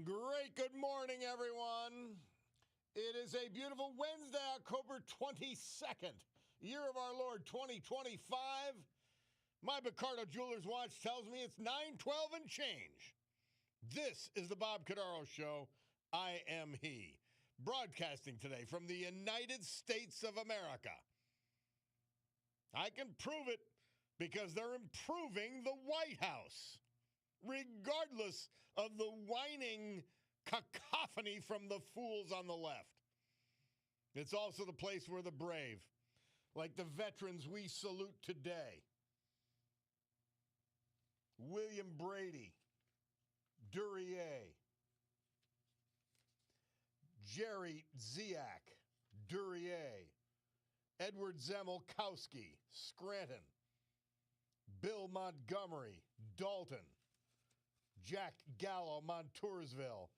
Great good morning, everyone. It is a beautiful Wednesday, October 22nd, year of our Lord 2025. My Cordaro Jewelers watch tells me it's 9:12 and change. This is the Bob Cordaro Show. I am he. Broadcasting today from the United States of America. I can prove it because they're improving the White House, regardless of the whining cacophony from the fools on the left. It's also the place where the brave, like the veterans we salute today, William Brady, Duryea, Jerry Ziak, Duryea, Edward Zamolkowski, Scranton, Bill Montgomery, Dalton, Jack Gallo, Montoursville,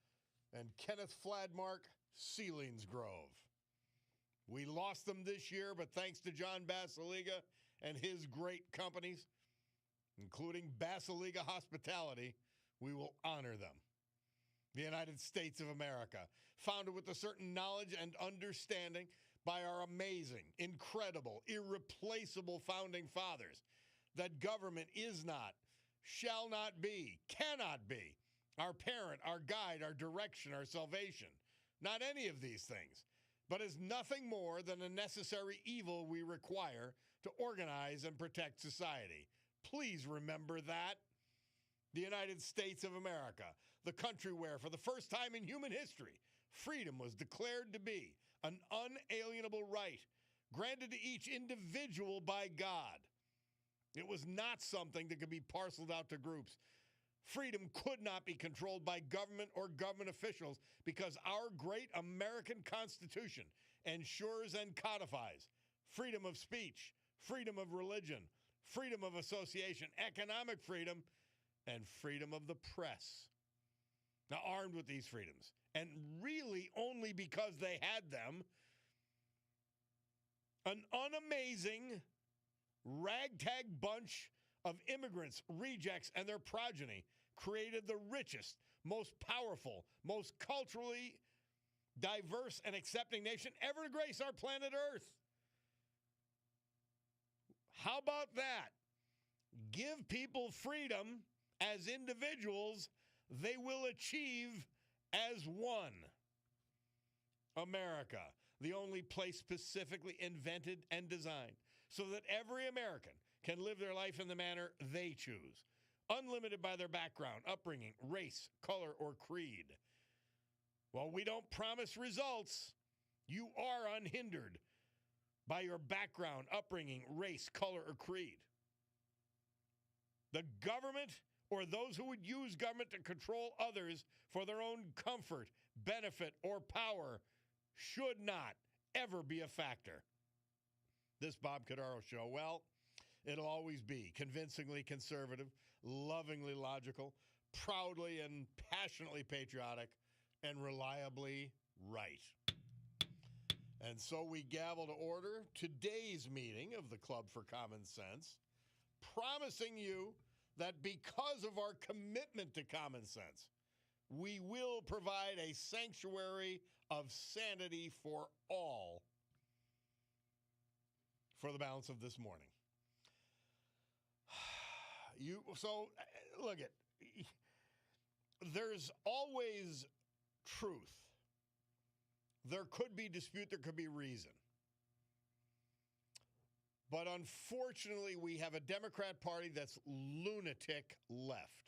and Kenneth Fladmark, Selinsgrove. We lost them this year, but thanks to John Basiliga and his great companies, including Basiliga Hospitality, we will honor them. The United States of America, founded with a certain knowledge and understanding by our amazing, incredible, irreplaceable founding fathers, that government is not, shall not be, cannot be our parent, our guide, our direction, our salvation. Not any of these things, but is nothing more than a necessary evil we require to organize and protect society. Please remember that. The United States of America, the country where, for the first time in human history, freedom was declared to be an unalienable right granted to each individual by God. It was not something that could be parceled out to groups. Freedom could not be controlled by government or government officials because our great American Constitution ensures and codifies freedom of speech, freedom of religion, freedom of association, economic freedom, and freedom of the press. Now, armed with these freedoms, and really only because they had them, an unamazing ragtag bunch of immigrants, rejects, and their progeny created the richest, most powerful, most culturally diverse and accepting nation ever to grace our planet Earth. How about that? Give people freedom as individuals, they will achieve as one. America, the only place specifically invented and designed so that every American can live their life in the manner they choose, unlimited by their background, upbringing, race, color, or creed. While we don't promise results, you are unhindered by your background, upbringing, race, color, or creed. The government or those who would use government to control others for their own comfort, benefit, or power should not ever be a factor. This Bob Cordaro Show, well, it'll always be convincingly conservative, lovingly logical, proudly and passionately patriotic, and reliably right. And so we gavel to order today's meeting of the Club for Common Sense, promising you that because of our commitment to common sense, we will provide a sanctuary of sanity for all for the balance of this morning. Look it. There's always truth. There could be dispute, there could be reason. But unfortunately, we have a Democrat Party that's lunatic left.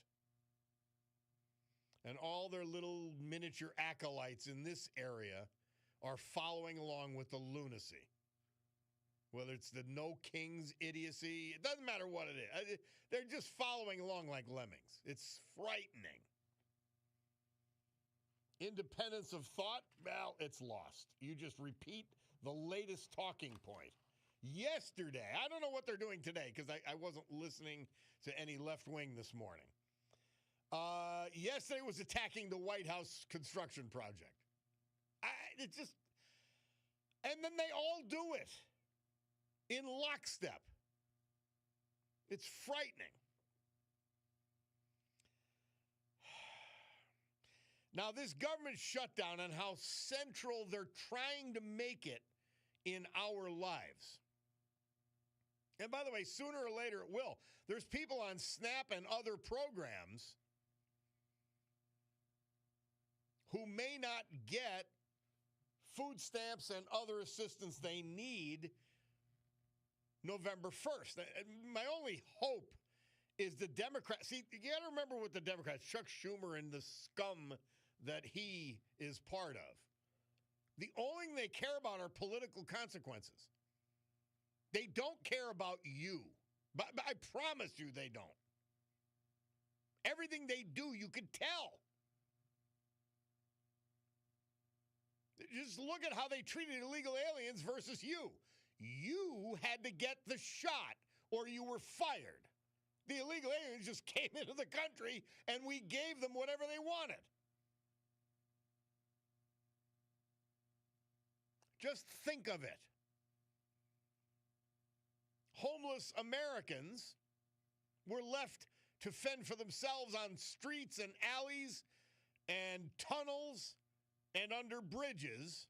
And all their little miniature acolytes in this area are following along with the lunacy. Whether it's the no kings idiocy, it doesn't matter what it is. They're just following along like lemmings. It's frightening. Independence of thought, well, it's lost. You just repeat the latest talking point. Yesterday, I don't know what they're doing today because I wasn't listening to any left wing this morning. Yesterday was attacking the White House construction project. And then they all do it in lockstep. It's frightening. Now, this government shutdown and how central they're trying to make it in our lives. And by the way, sooner or later it will. There's people on SNAP and other programs who may not get food stamps and other assistance they need November 1st. My only hope is the Democrats. See, you got to remember what the Democrats, Chuck Schumer and the scum that he is part of. The only thing they care about are political consequences. They don't care about you. But I promise you they don't. Everything they do, you can tell. Just look at how they treated illegal aliens versus you. You had to get the shot or you were fired. The illegal aliens just came into the country and we gave them whatever they wanted. Just think of it. Homeless Americans were left to fend for themselves on streets and alleys and tunnels and under bridges.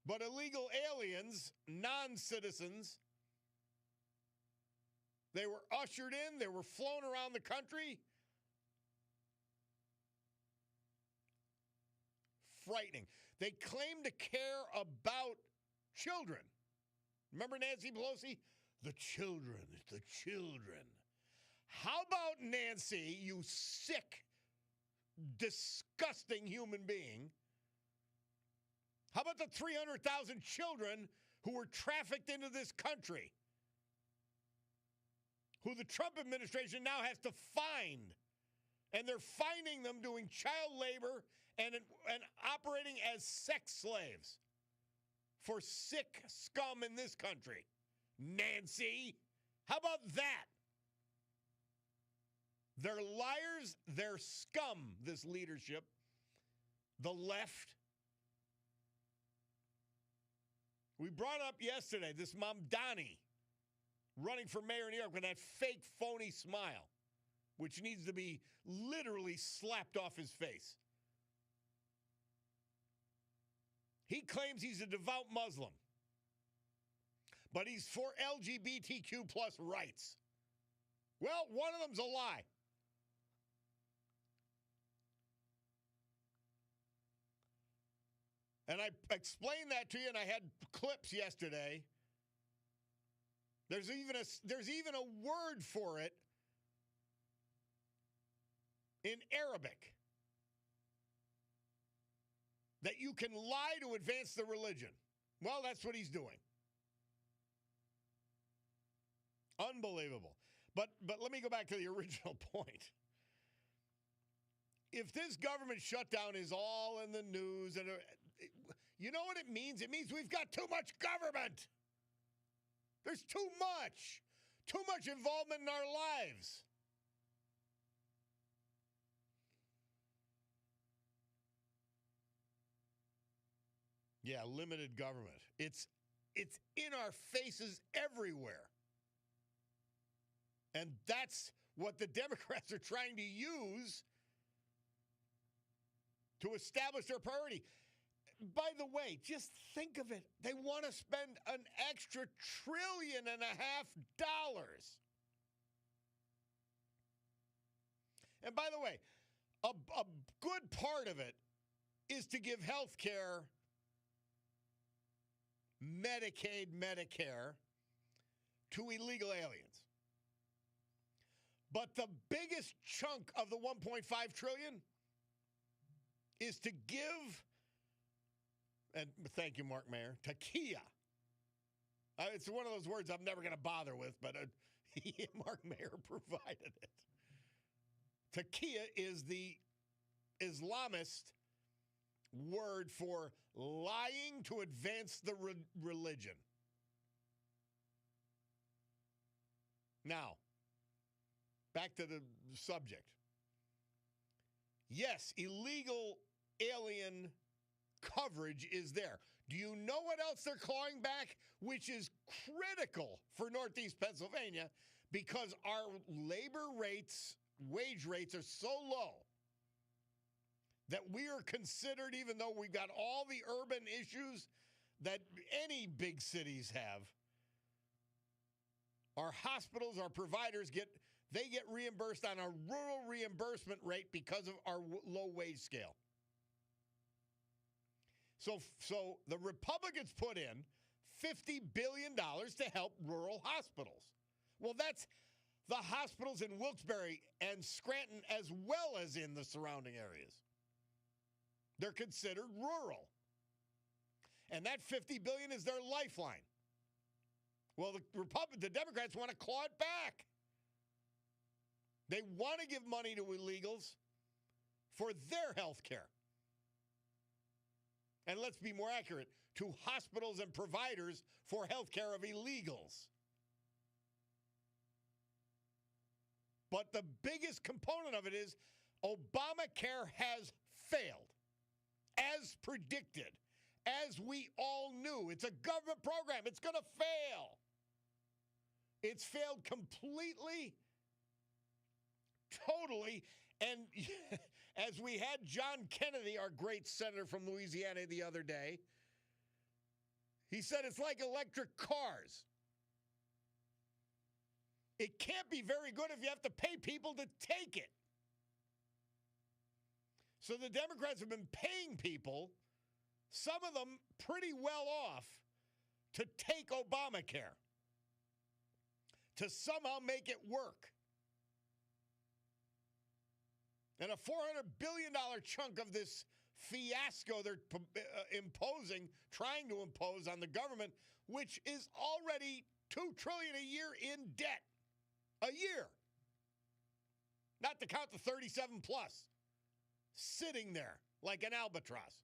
But illegal aliens, non-citizens, they were ushered in, they were flown around the country. Frightening. They claim to care about children. Remember Nancy Pelosi? The children, the children. How about Nancy, you sick, disgusting human being? How about the 300,000 children who were trafficked into this country, who the Trump administration now has to find? And they're finding them doing child labor and operating as sex slaves for sick scum in this country. Nancy, how about that? They're liars, they're scum, this leadership, the left. We brought up yesterday this Mamdani running for mayor of New York with that fake, phony smile, which needs to be literally slapped off his face. He claims he's a devout Muslim, but he's for LGBTQ plus rights. Well, one of them's a lie. And I explained that to you, and I had clips yesterday. There's even a word for it in Arabic, that you can lie to advance the religion. Well, that's what he's doing. Unbelievable. But let me go back to the original point. If this government shutdown is all in the news, and you know what it means? It means we've got too much government. There's too much involvement in our lives. Yeah, limited government. It's in our faces everywhere. And that's what the Democrats are trying to use to establish their priority. By the way, just think of it. They want to spend an extra $1.5 trillion. And by the way, a good part of it is to give health care, Medicaid, Medicare, to illegal aliens. But the biggest chunk of the $1.5 trillion is to give, and thank you, Mark Mayer, takia. It's one of those words I'm never going to bother with, but Mark Mayer provided it. Takia is the Islamist word for lying to advance the religion. Now, back to the subject. Yes, illegal alien coverage is there. Do you know what else they're clawing back? Which is critical for Northeast Pennsylvania, because our labor rates, wage rates are so low that we are considered, even though we've got all the urban issues that any big cities have, our hospitals, our providers get reimbursed on a rural reimbursement rate because of our low wage scale. So the Republicans put in $50 billion to help rural hospitals. Well, that's the hospitals in Wilkes-Barre and Scranton as well as in the surrounding areas. They're considered rural. And that $50 billion is their lifeline. Well, the Democrats want to claw it back. They want to give money to illegals for their health care. And let's be more accurate, to hospitals and providers for health care of illegals. But the biggest component of it is Obamacare has failed, as predicted, as we all knew. It's a government program. It's going to fail. It's failed completely, totally, and as we had John Kennedy, our great senator from Louisiana, the other day, he said it's like electric cars. It can't be very good if you have to pay people to take it. So the Democrats have been paying people, some of them pretty well off, to take Obamacare, to somehow make it work. And a $400 billion chunk of this fiasco they're trying to impose on the government, which is already $2 trillion a year in debt. A year. Not to count the 37 plus. Sitting there like an albatross.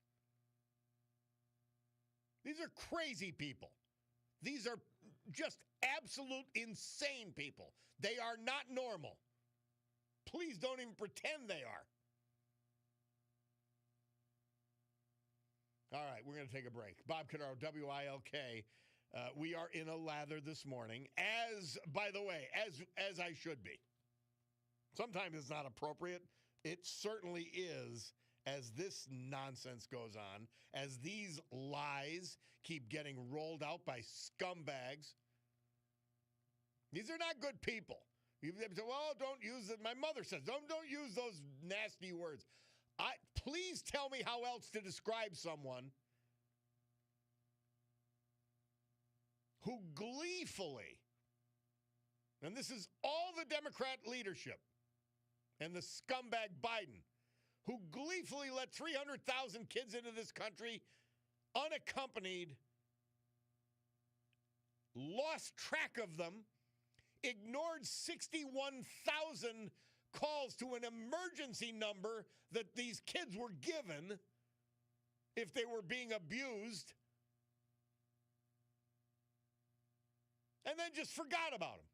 These are crazy people. These are just absolute insane people. They are not normal. Please don't even pretend they are. All right, we're going to take a break. Bob Cordaro, WILK. We are in a lather this morning, as, by the way, as I should be. Sometimes it's not appropriate. It certainly is as this nonsense goes on, as these lies keep getting rolled out by scumbags. These are not good people. You say, well, don't use it. My mother says, don't use those nasty words. Please tell me how else to describe someone who gleefully, and this is all the Democrat leadership and the scumbag Biden, who gleefully let 300,000 kids into this country unaccompanied, lost track of them, ignored 61,000 calls to an emergency number that these kids were given if they were being abused, and then just forgot about them.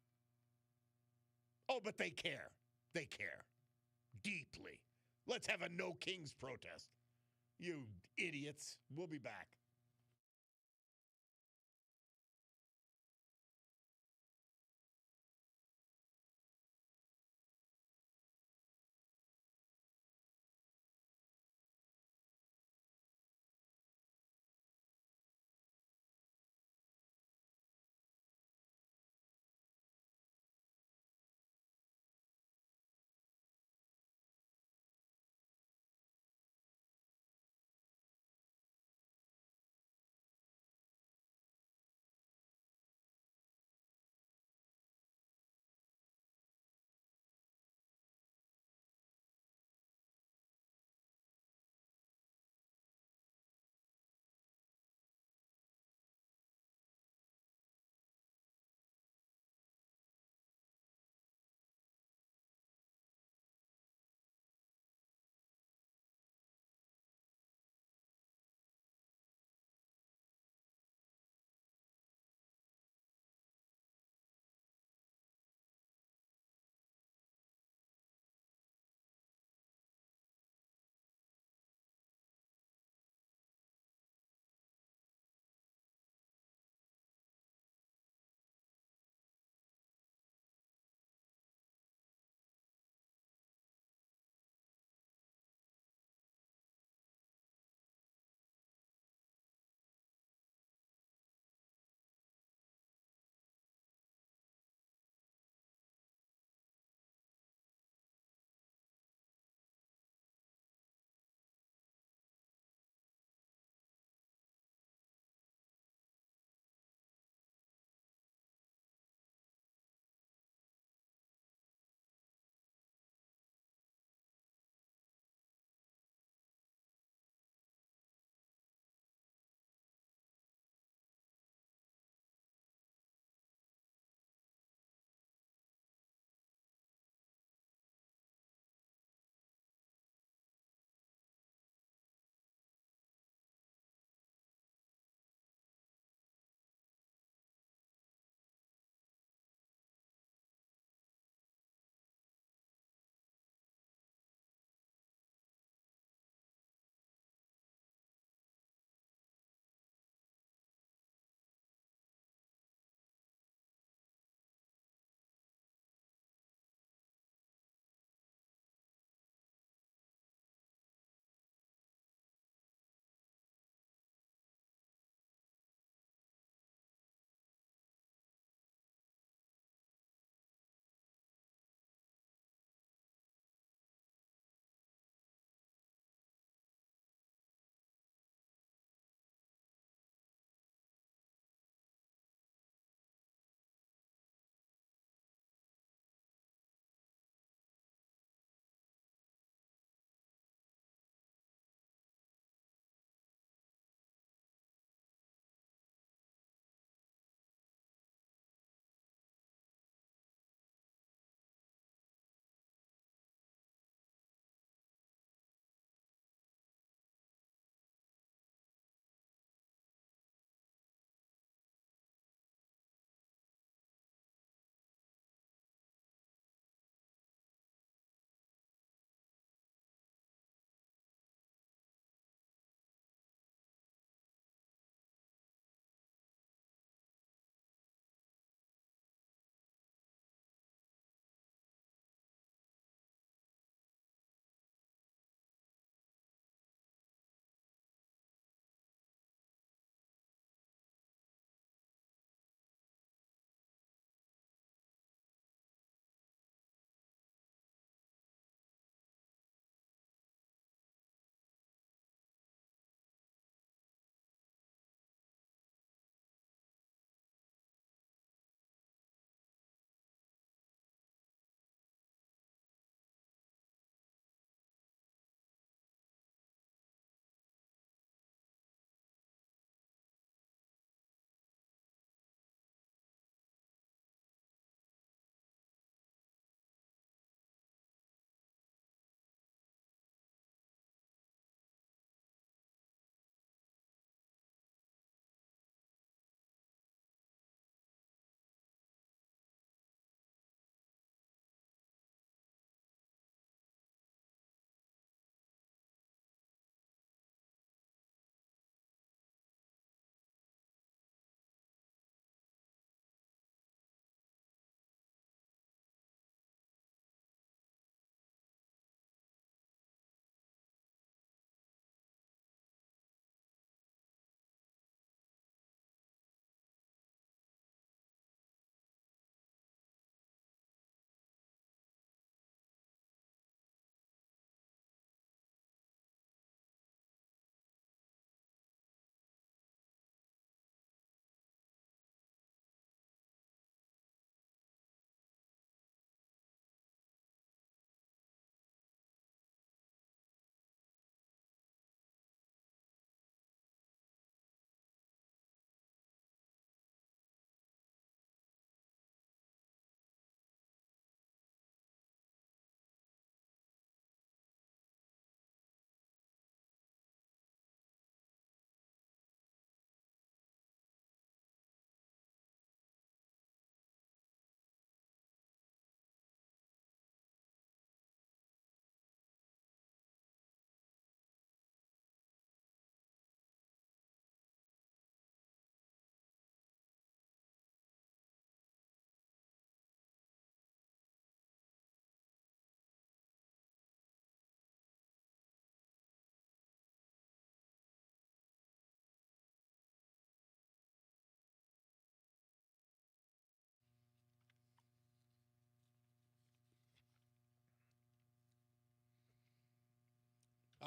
Oh, but they care. They care. Deeply. Let's have a No Kings protest. You idiots. We'll be back.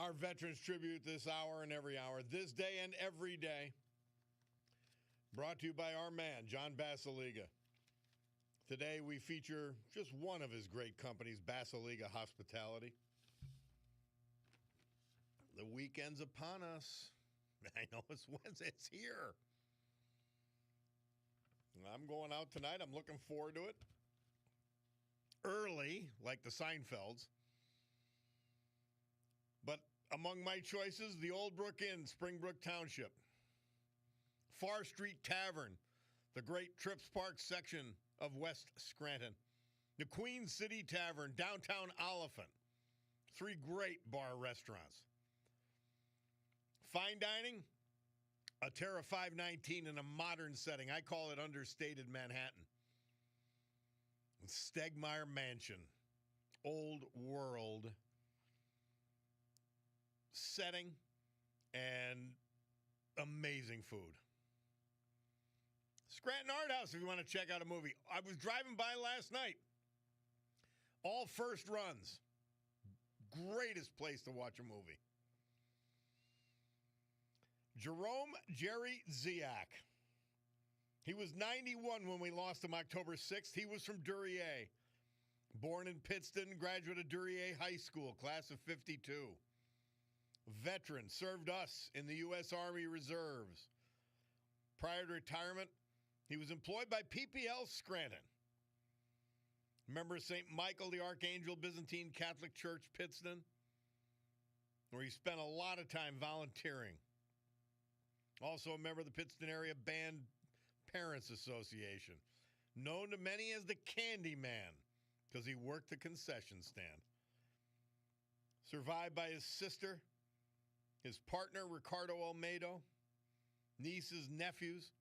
Our Veterans Tribute this hour and every hour, this day and every day. Brought to you by our man, John Basiliga. Today we feature just one of his great companies, Basiliga Hospitality. The weekend's upon us. I know it's Wednesday. It's here. I'm going out tonight. I'm looking forward to it. Early, like the Seinfelds. But among my choices, the Old Brook Inn, Springbrook Township. Far Street Tavern, the great Trips Park section of West Scranton. The Queen City Tavern, downtown Oliphant. 3 great bar restaurants. Fine dining, a Terra 519 in a modern setting. I call it understated Manhattan. Stegmeyer Mansion, old world setting and amazing food. Scranton Art House, if you want to check out a movie. I was driving by last night. All first runs. Greatest place to watch a movie. Jerome Jerry Ziak. He was 91 when we lost him October 6th. He was from Duryea. Born in Pittston, graduate of Duryea High School, class of 52. Veteran, served us in the U.S. Army Reserves. Prior to retirement, he was employed by PPL Scranton. Member of St. Michael the Archangel Byzantine Catholic Church, Pittston, where he spent a lot of time volunteering. Also a member of the Pittston Area Band Parents Association. Known to many as the Candy Man, because he worked the concession stand. Survived by his sister, his partner, Ricardo Almedo, nieces, nephews,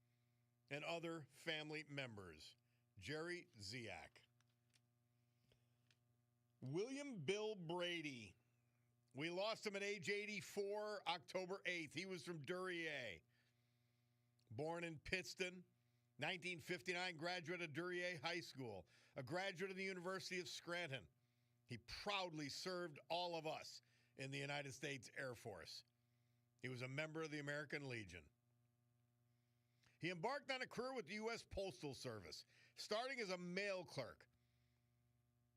and other family members. Jerry Ziak. William Bill Brady. We lost him at age 84, October 8th. He was from Duryea. Born in Pittston, 1959, graduate of Duryea High School, a graduate of the University of Scranton. He proudly served all of us in the United States Air Force. He was a member of the American Legion. He embarked on a career with the U.S. Postal Service, starting as a mail clerk,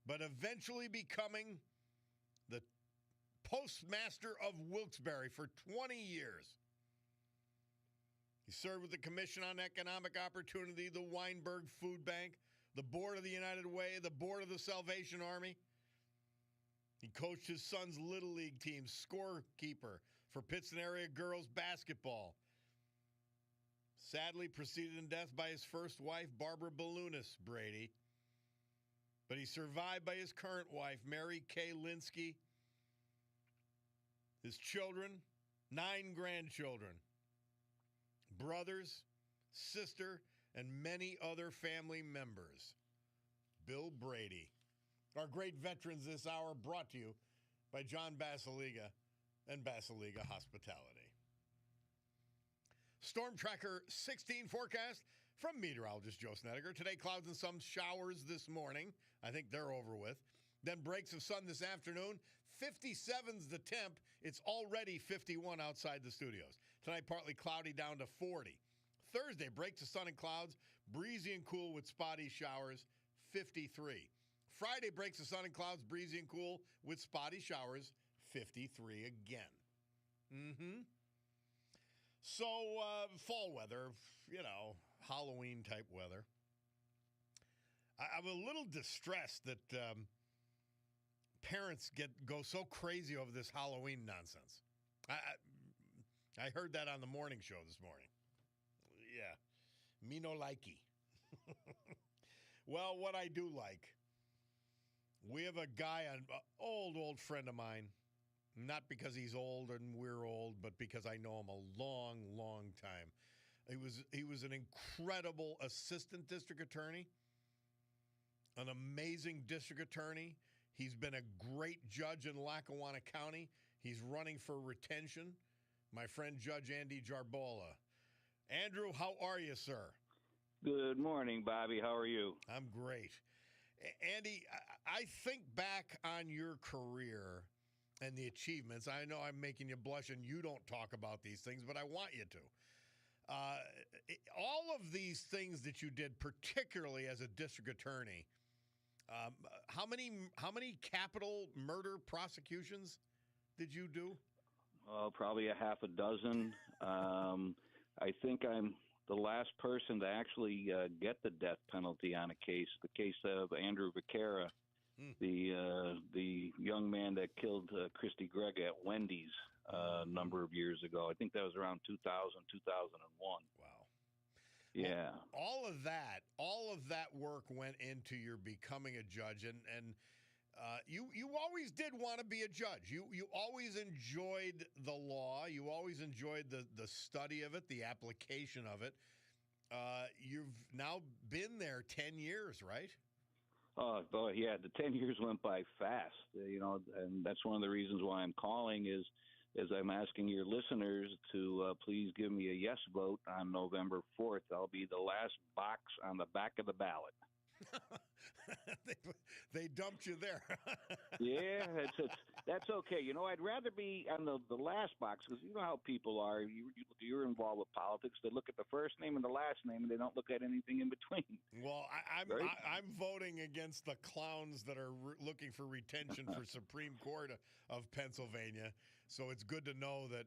but eventually becoming the postmaster of Wilkes-Barre for 20 years. He served with the Commission on Economic Opportunity, the Weinberg Food Bank, the Board of the United Way, the Board of the Salvation Army. He coached his son's Little League team, scorekeeper for Pittston area girls basketball. Sadly preceded in death by his first wife, Barbara Ballounis Brady. But he survived by his current wife, Mary Kay Linsky. His children, 9 grandchildren, brothers, sister, and many other family members. Bill Brady. Our great veterans this hour brought to you by John Basiliga and Basiliga Hospitality. Storm Tracker 16 forecast from meteorologist Joe Snedeker. Today, clouds and some showers this morning. I think they're over with. Then breaks of sun this afternoon. 57's the temp. It's already 51 outside the studios. Tonight, partly cloudy down to 40. Thursday, breaks of sun and clouds. Breezy and cool with spotty showers. 53. Friday, breaks of sun and clouds. Breezy and cool with spotty showers. 53 again. So, fall weather, Halloween type weather. I'm a little distressed that parents go so crazy over this Halloween nonsense. I heard that on the morning show this morning. Yeah, me no likey. Well, what I do like, we have a guy, an old friend of mine. Not because he's old and we're old, but because I know him a long, long time. He was an incredible assistant district attorney, an amazing district attorney. He's been a great judge in Lackawanna County. He's running for retention. My friend Judge Andy Jarbola. Andrew, how are you, sir? Good morning, Bobby. How are you? I'm great. Andy, I think back on your career, and the achievements. I know I'm making you blush and you don't talk about these things, but I want you to. All of these things that you did, particularly as a district attorney, how many capital murder prosecutions did you do? Probably a half a dozen. I think I'm the last person to actually get the death penalty on a case. The case of Andrew Vaquera, the young man that killed Christy Gregg at Wendy's a number of years ago. I think that was around 2000, 2001. Wow. Yeah. Well, all of that work went into your becoming a judge, and you always did want to be a judge. You always enjoyed the law. You always enjoyed the study of it, the application of it. You've now been there 10 years, right? Oh, boy, yeah. The 10 years went by fast, and that's one of the reasons why I'm calling is I'm asking your listeners to please give me a yes vote on November 4th. I'll be the last box on the back of the ballot. They dumped you there. Yeah, that's okay. I'd rather be on the last box because you know how people are. You're involved with politics. They look at the first name and the last name, and they don't look at anything in between. Well, I'm voting against the clowns that are looking for retention for Supreme Court of Pennsylvania. So it's good to know that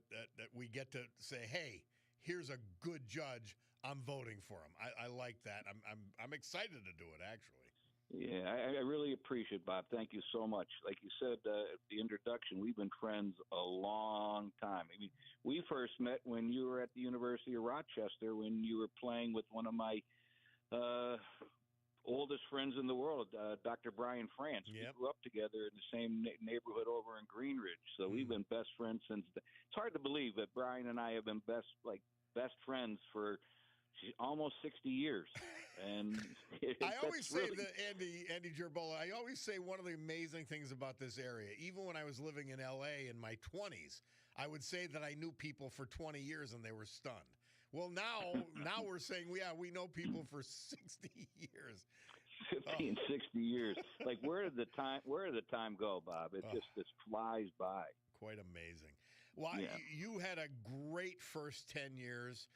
we get to say, hey, here's a good judge. I'm voting for him. I like that. I'm excited to do it, actually. Yeah, I really appreciate it, Bob. Thank you so much. Like you said, the introduction, we've been friends a long time. I mean, we first met when you were at the University of Rochester when you were playing with one of my oldest friends in the world, Dr. Brian France. Yep. We grew up together in the same neighborhood over in Greenridge. So we've been best friends since it's hard to believe that Brian and I have been best friends for almost 60 years. And I always say that Andy Gerbola, I always say one of the amazing things about this area, even when I was living in LA in my 20s, I would say that I knew people for 20 years and they were stunned. Well, now we're saying, we know people for 60 years. 50 and 60 years. Like, where did the time go, Bob? It just flies by. Quite amazing. Well, yeah. You had a great first 10 years.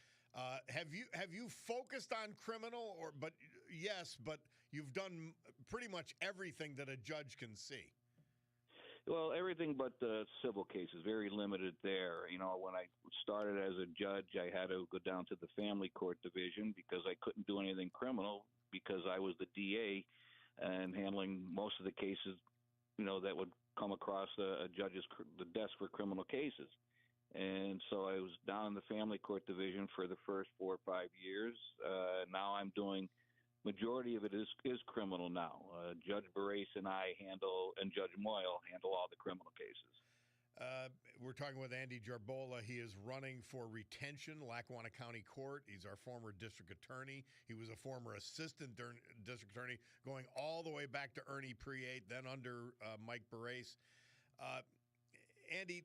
Have you focused on criminal but you've done pretty much everything that a judge can see? Well, everything but the civil cases, very limited there. When I started as a judge, I had to go down to the family court division because I couldn't do anything criminal because I was the DA and handling most of the cases, that would come across the desk for criminal cases. And so I was down in the family court division for the first 4 or 5 years. Now I'm doing majority of it is criminal now. Judge Barrace and Judge Moyle handle all the criminal cases. We're talking with Andy Gerbola. He is running for retention, Lackawanna County Court. He's our former district attorney. He was a former assistant district attorney, going all the way back to Ernie Priate, then under Mike Barrace. Andy,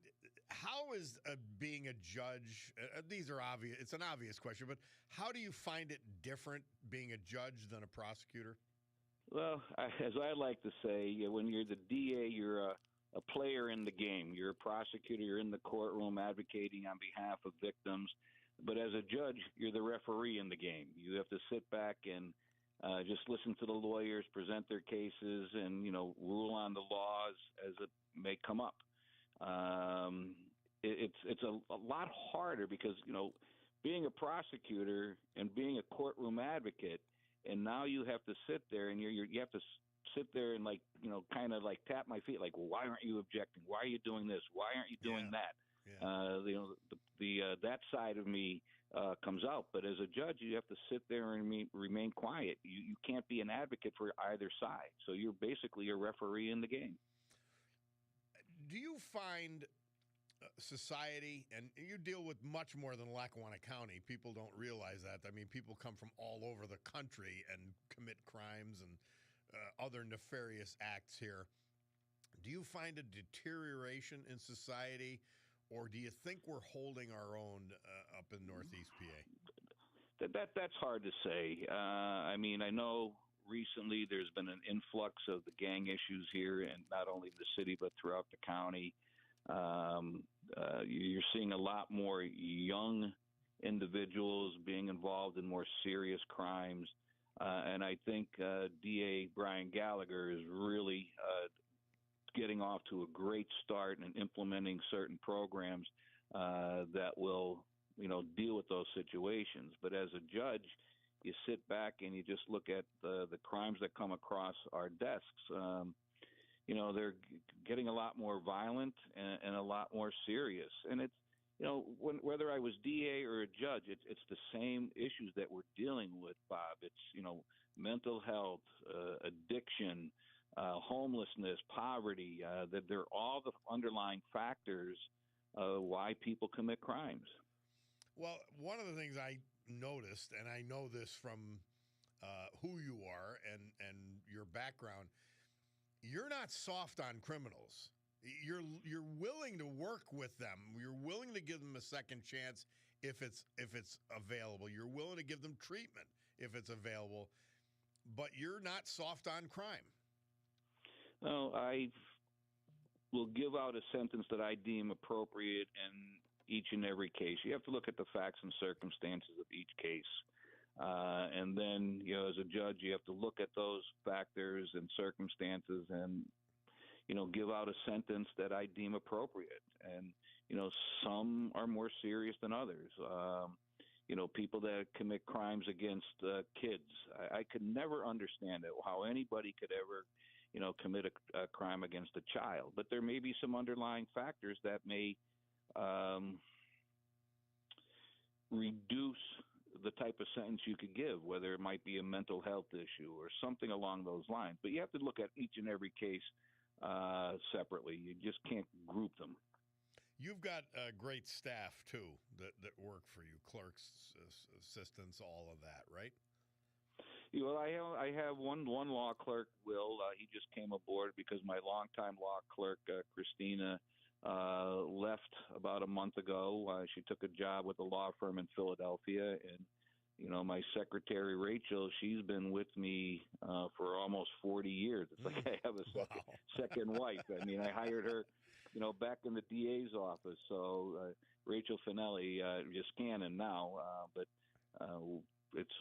how is being a judge? These are obvious. It's an obvious question, but how do you find it different being a judge than a prosecutor? Well, as I like to say, when you're the DA, you're a player in the game. You're a prosecutor. You're in the courtroom advocating on behalf of victims. But as a judge, you're the referee in the game. You have to sit back and just listen to the lawyers present their cases and rule on the laws as it may come up. It's a lot harder because being a prosecutor and being a courtroom advocate, and now you have to sit there and you have to sit there and kind of tap my feet, like, well, why aren't you objecting? Why are you doing this? Why aren't you doing that? Yeah. That side of me comes out. But as a judge, you have to sit there and remain quiet. You can't be an advocate for either side. So you're basically a referee in the game. Do you find society, and you deal with much more than Lackawanna County, people don't realize that. I mean, people come from all over the country and commit crimes and other nefarious acts here. Do you find a deterioration in society, or do you think we're holding our own up in Northeast PA? That's hard to say. I mean, I know recently there's been an influx of the gang issues here, and not only the city but throughout the county. You're seeing a lot more young individuals being involved in more serious crimes. And I think DA Brian Gallagher is really getting off to a great start and implementing certain programs that will, deal with those situations. But as a judge, you sit back and you just look at the crimes that come across our desks. They're getting a lot more violent and a lot more serious. And it's, whether I was DA or a judge, it's the same issues that we're dealing with, Bob. It's, mental health, addiction, homelessness, poverty, that they're all the underlying factors why people commit crimes. Well, one of the things I noticed, and I know this from who you are and your background, you're not soft on criminals. You're willing to work with them. You're willing to give them a second chance if it's available. You're willing to give them treatment if it's available, but you're not soft on crime. No, I will give out a sentence that I deem appropriate in each and every case. You have to look at the facts and circumstances of each case. And then, as a judge, you have to look at those factors and circumstances and, give out a sentence that I deem appropriate. And, some are more serious than others. People that commit crimes against kids. I could never understand it, how anybody could ever, commit a crime against a child. But there may be some underlying factors that may reduce the type of sentence you could give, whether it might be a mental health issue or something along those lines. But you have to look at each and every case separately. You just can't group them. You've got a great staff, too, that work for you, clerks, assistants, all of that, right? Well, I have one law clerk, Will. He just came aboard because my longtime law clerk, Christina, left about a month ago. She took a job with a law firm in Philadelphia, and my secretary Rachel, she's been with me for almost 40 years. It's like I have a second wife. I mean, I hired her, back in the DA's office. So Rachel Finelli, just scanning now, but it's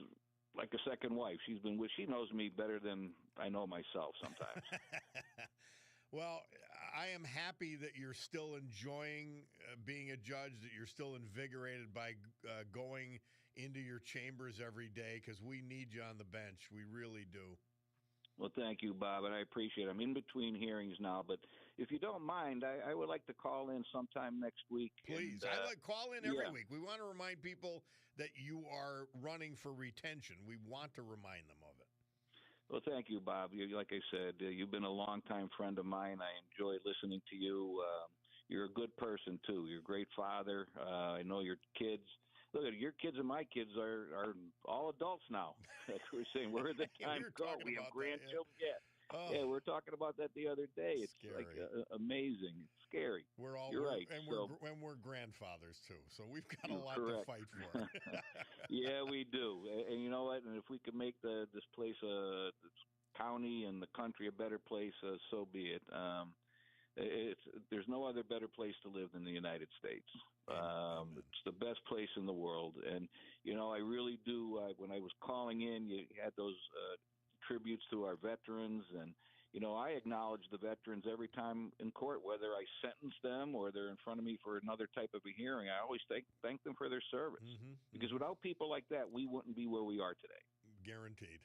like a second wife. She knows me better than I know myself sometimes. Well, I am happy that you're still enjoying being a judge, that you're still invigorated by going into your chambers every day, because we need you on the bench. We really do. Well, thank you, Bob, and I appreciate it. I'm in between hearings now, but if you don't mind, I would like to call in sometime next week. Please. Call in every week. We want to remind people that you are running for retention. We want to remind them of it. Well, thank you, Bob. Like I said, you've been a longtime friend of mine. I enjoy listening to you. You're a good person, too. You're a great father. I know your kids. Look, your kids and my kids are all adults now. Like we were saying, where did the time go? We have grandchildren. Yeah. Oh. Yeah, we were talking about that the other day. It's scary. Like amazing. It's scary. You're right. And we're grandfathers too, so we've got a lot to fight for. Yeah, we do. And you know what? And if we could make this place, this county and the country, a better place, so be it. There's no other better place to live than the United States. It's the best place in the world. And, I really do. When I was calling in, you had those tributes to our veterans. And, I acknowledge the veterans every time in court, whether I sentence them or they're in front of me for another type of a hearing. I always thank them for their service. Because without people like that, we wouldn't be where we are today. Guaranteed.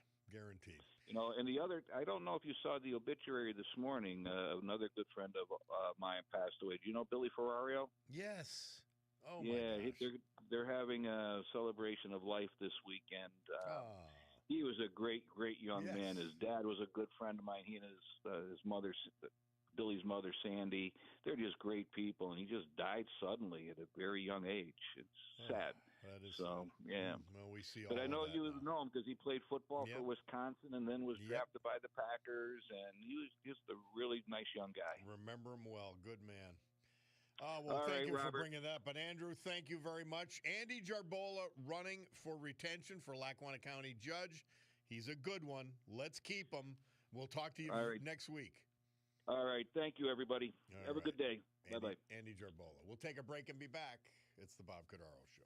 And the other, I don't know if you saw the obituary this morning. Another good friend of mine passed away. Do you know Billy Ferrario? Yes. Oh, yeah, my gosh. they're having a celebration of life this weekend. He was a great young man. His dad was a good friend of mine. He and his mother, Billy's mother, Sandy, they're just great people. And he just died suddenly at a very young age. It's sad. That is so. Yeah. Well, we see all. But I know you now. know him because he played football for Wisconsin and then was drafted by the Packers, and he was just a really nice young guy. Remember him well. Good man. Well, thank you for bringing that. But Andrew, thank you very much. Andy Jarbola running for retention for Lackawanna County Judge. He's a good one. Let's keep him. We'll talk to you next week. All right. Thank you, everybody. All Have a right. good day. Bye-bye. Andy Jarbola. We'll take a break and be back. It's the Bob Cordaro Show.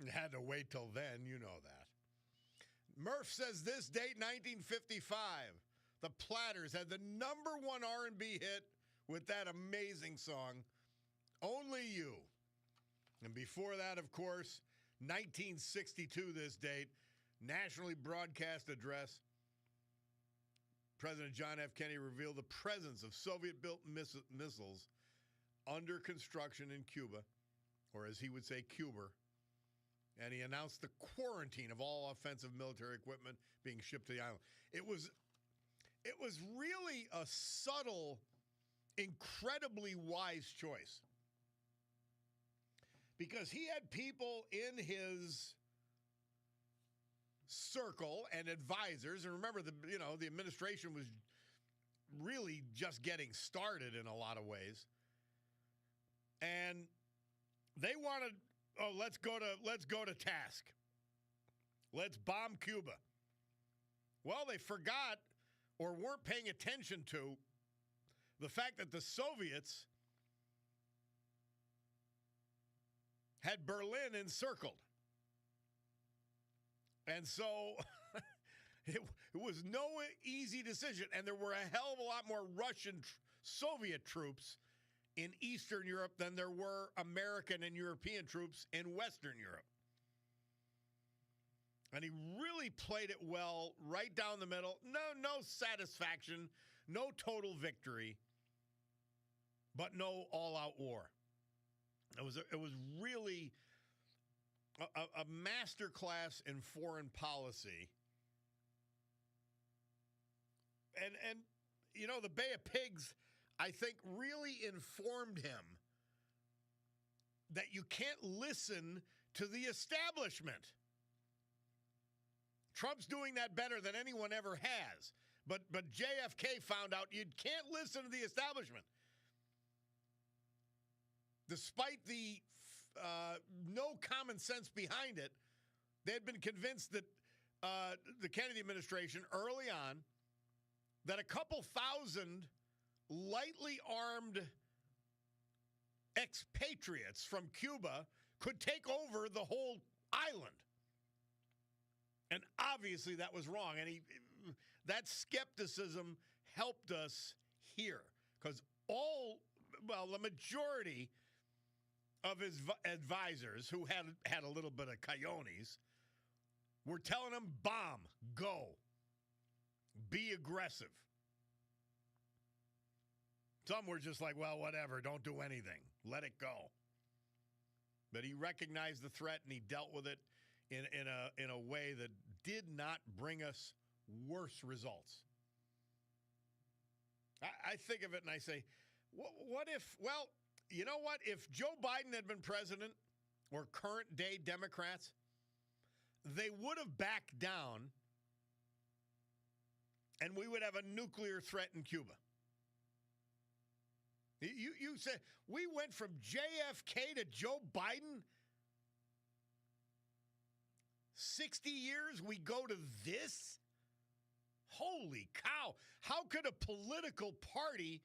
Had to wait till then, you know that. Murph says this date, 1955, the Platters had the number one R&B hit with that amazing song, Only You. And before that, of course, 1962 this date, nationally broadcast address. President John F. Kennedy revealed the presence of Soviet-built missiles under construction in Cuba, or as he would say, Cuba. And he announced the quarantine of all offensive military equipment being shipped to the island. It was really a subtle, incredibly wise choice. Because he had people in his circle and advisors, and remember, the administration was really just getting started in a lot of ways, and they wanted, let's go to task, let's bomb Cuba. Well, they forgot or weren't paying attention to the fact that the Soviets had Berlin encircled. And so it was no easy decision. And there were a hell of a lot more Russian Soviet troops in Eastern Europe than there were American and European troops in Western Europe. And he really played it well, right down the middle. No satisfaction, no total victory, but no all-out war. It was really a master class in foreign policy. And the Bay of Pigs, I think, really informed him that you can't listen to the establishment. Trump's doing that better than anyone ever has. But JFK found out you can't listen to the establishment. Despite the no common sense behind it, they had been convinced that the Kennedy administration early on that a couple thousand lightly armed expatriates from Cuba could take over the whole island. And obviously that was wrong. And that skepticism helped us here because the majority of his advisors who had a little bit of coyones were telling him, bomb, go, be aggressive. Some were just like, well, whatever, don't do anything, let it go. But he recognized the threat and he dealt with it in a way that did not bring us worse results. I think of it and I say, what if, well, you know what? If Joe Biden had been president or current day Democrats, they would have backed down and we would have a nuclear threat in Cuba. You said we went from JFK to Joe Biden? 60 years we go to this? Holy cow. How could a political party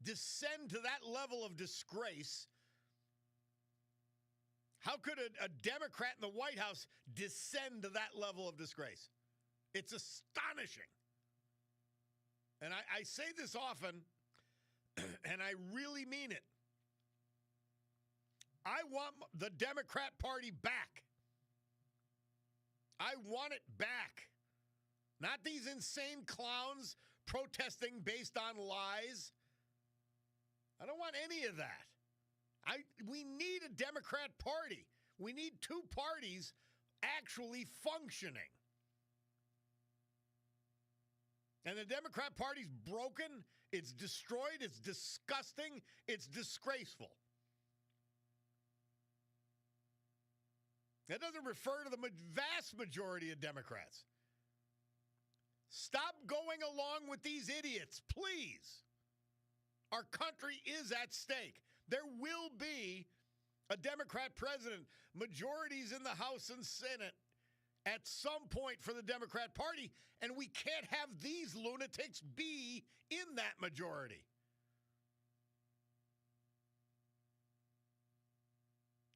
descend to that level of disgrace? How could a Democrat in the White House descend to that level of disgrace? It's astonishing. And I say this often, and I really mean it. I want the Democrat Party back. I want it back. Not these insane clowns protesting based on lies. I don't want any of that. We need a Democrat Party. We need two parties actually functioning. And the Democrat Party's broken. It's destroyed. It's disgusting. It's disgraceful. That doesn't refer to the vast majority of Democrats. Stop going along with these idiots, please. Our country is at stake. There will be a Democrat president, majorities in the House and Senate at some point for the Democrat Party, and we can't have these lunatics be in that majority.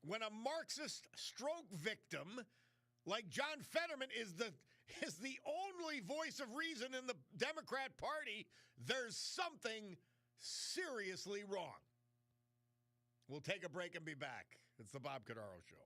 when a Marxist stroke victim like John Fetterman is the only voice of reason in the Democrat Party, there's something seriously wrong. We'll take a break and be back. It's the Bob Cordaro Show.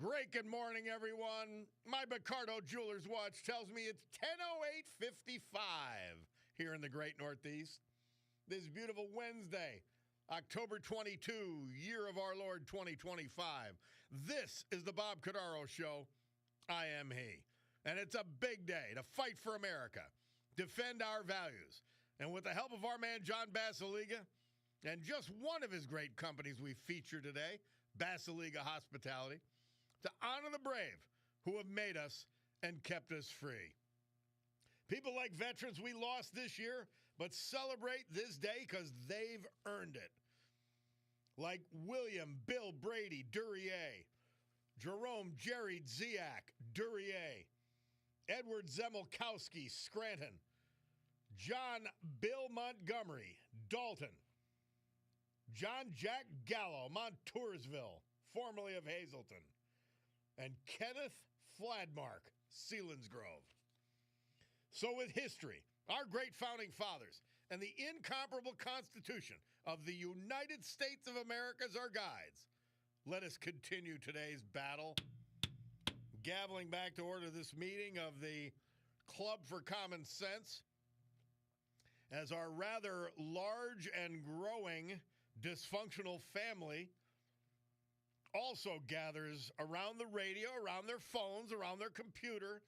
Great good morning, everyone. My Picardo Jewelers watch tells me it's 10:08:55 here in the great Northeast. This beautiful Wednesday, October 22, year of our Lord 2025. This is the Bob Cordaro Show. I am he. And it's a big day to fight for America, defend our values. And with the help of our man, John Basiliga, and just one of his great companies we feature today, Basiliga Hospitality, to honor the brave who have made us and kept us free. People like veterans we lost this year, but celebrate this day because they've earned it. Like William Bill Brady Duryea, Jerome Jerry Ziak Duryea, Edward Zemolkowski Scranton, John Bill Montgomery Dalton, John Jack Gallo Montoursville, formerly of Hazleton, and Kenneth Fladmark Selinsgrove. So with history, our great founding fathers, and the incomparable Constitution of the United States of America as our guides, let us continue today's battle. Gaveling back to order this meeting of the Club for Common Sense as our rather large and growing dysfunctional family also gathers around the radio, around their phones, around their computer.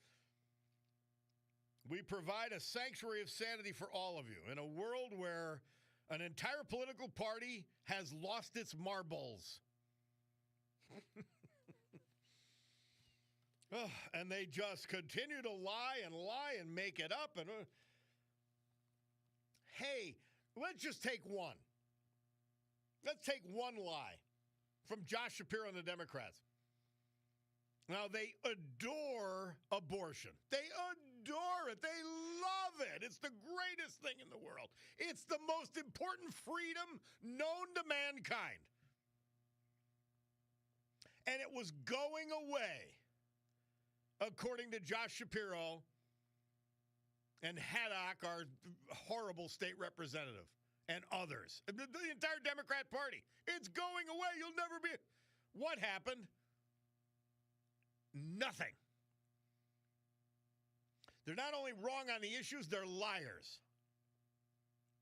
We provide a sanctuary of sanity for all of you in a world where an entire political party has lost its marbles. And they just continue to lie and make it up. And hey, let's just take one. Let's take one lie from Josh Shapiro and the Democrats. Now, they adore abortion. They adore it. They love it. It's the greatest thing in the world. It's the most important freedom known to mankind. And it was going away, according to Josh Shapiro and Haddock, our horrible state representative, and others. The entire Democrat Party. It's going away. You'll never be. What happened? Nothing. They're not only wrong on the issues, they're liars.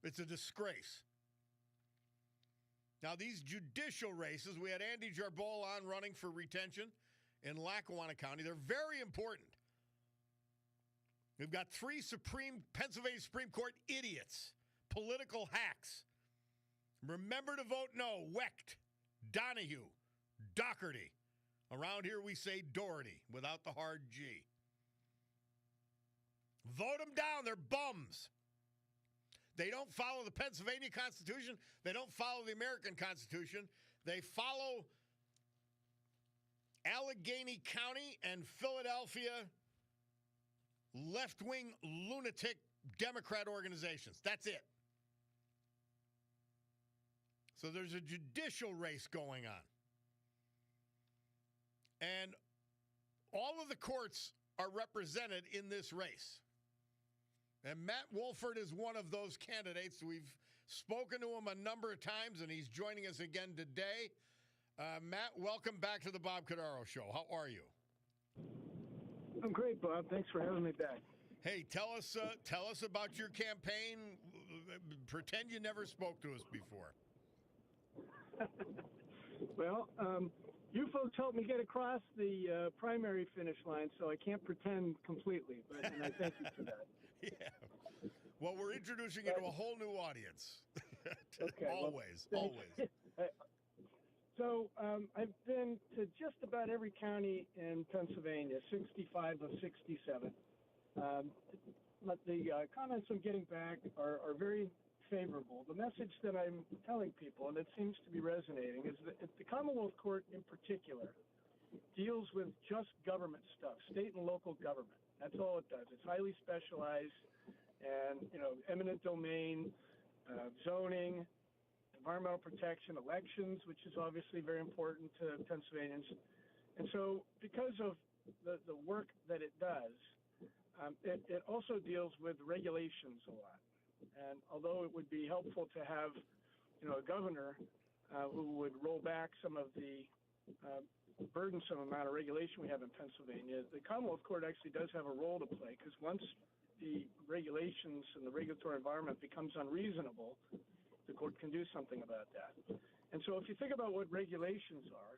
It's a disgrace. Now, these judicial races, we had Andy Jarbol on running for retention in Lackawanna County. They're very important. We've got three Pennsylvania Supreme Court idiots, political hacks. Remember to vote no. Wecht, Donahue, Doherty. Around here we say Doherty without the hard G. Vote them down. They're bums. They don't follow the Pennsylvania Constitution. They don't follow the American Constitution. They follow Allegheny County and Philadelphia left-wing lunatic Democrat organizations. That's it. So there's a judicial race going on. And all of the courts are represented in this race. And Matt Wolford is one of those candidates. We've spoken to him a number of times, and he's joining us again today. Matt, welcome back to the Bob Cordaro Show. How are you? I'm great, Bob. Thanks for having me back. Hey, tell us about your campaign. Pretend you never spoke to us before. Well, you folks helped me get across the primary finish line, so I can't pretend completely, and I thank you for that. Yeah. Well, we're introducing you to a whole new audience. Okay. Always. So I've been to just about every county in Pennsylvania, 65 of 67. But the comments I'm getting back are very favorable. The message that I'm telling people, and it seems to be resonating, is that the Commonwealth Court in particular deals with just government stuff, state and local government. That's all it does. It's highly specialized and, eminent domain, zoning, environmental protection, elections, which is obviously very important to Pennsylvanians. And so because of the work that it does, it also deals with regulations a lot. And although it would be helpful to have, a governor who would roll back some of the burdensome amount of regulation we have in Pennsylvania, the Commonwealth Court actually does have a role to play, because once the regulations and the regulatory environment becomes unreasonable, the court can do something about that. And so if you think about what regulations are,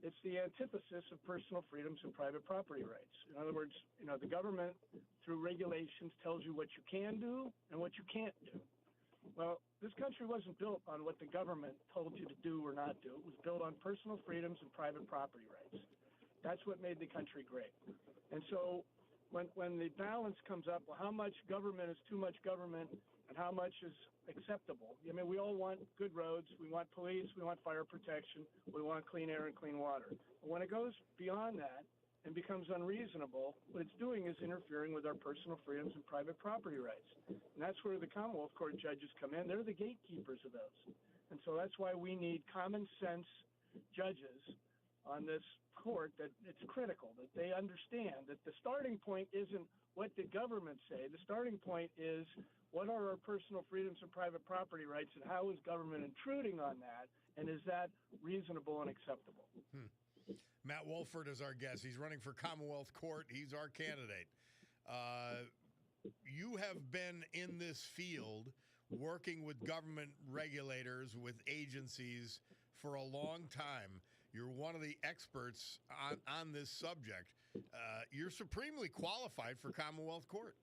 it's the antithesis of personal freedoms and private property rights. In other words, the government, through regulations, tells you what you can do and what you can't do. Well, this country wasn't built on what the government told you to do or not do. It was built on personal freedoms and private property rights. That's what made the country great. And so when the balance comes up, well, how much government is too much government and how much is acceptable? I mean, we all want good roads. We want police. We want fire protection. We want clean air and clean water. But when it goes beyond that and becomes unreasonable, what it's doing is interfering with our personal freedoms and private property rights. And that's where the Commonwealth Court judges come in. They're the gatekeepers of those. And so that's why we need common sense judges on this court, that it's critical that they understand that the starting point isn't what did government say. The starting point is what are our personal freedoms and private property rights, and how is government intruding on that, and is that reasonable and acceptable? Matt Wolford is our guest. He's running for Commonwealth Court. He's our candidate. You have been in this field working with government regulators, with agencies for a long time. You're one of the experts on this subject. You're supremely qualified for Commonwealth Court.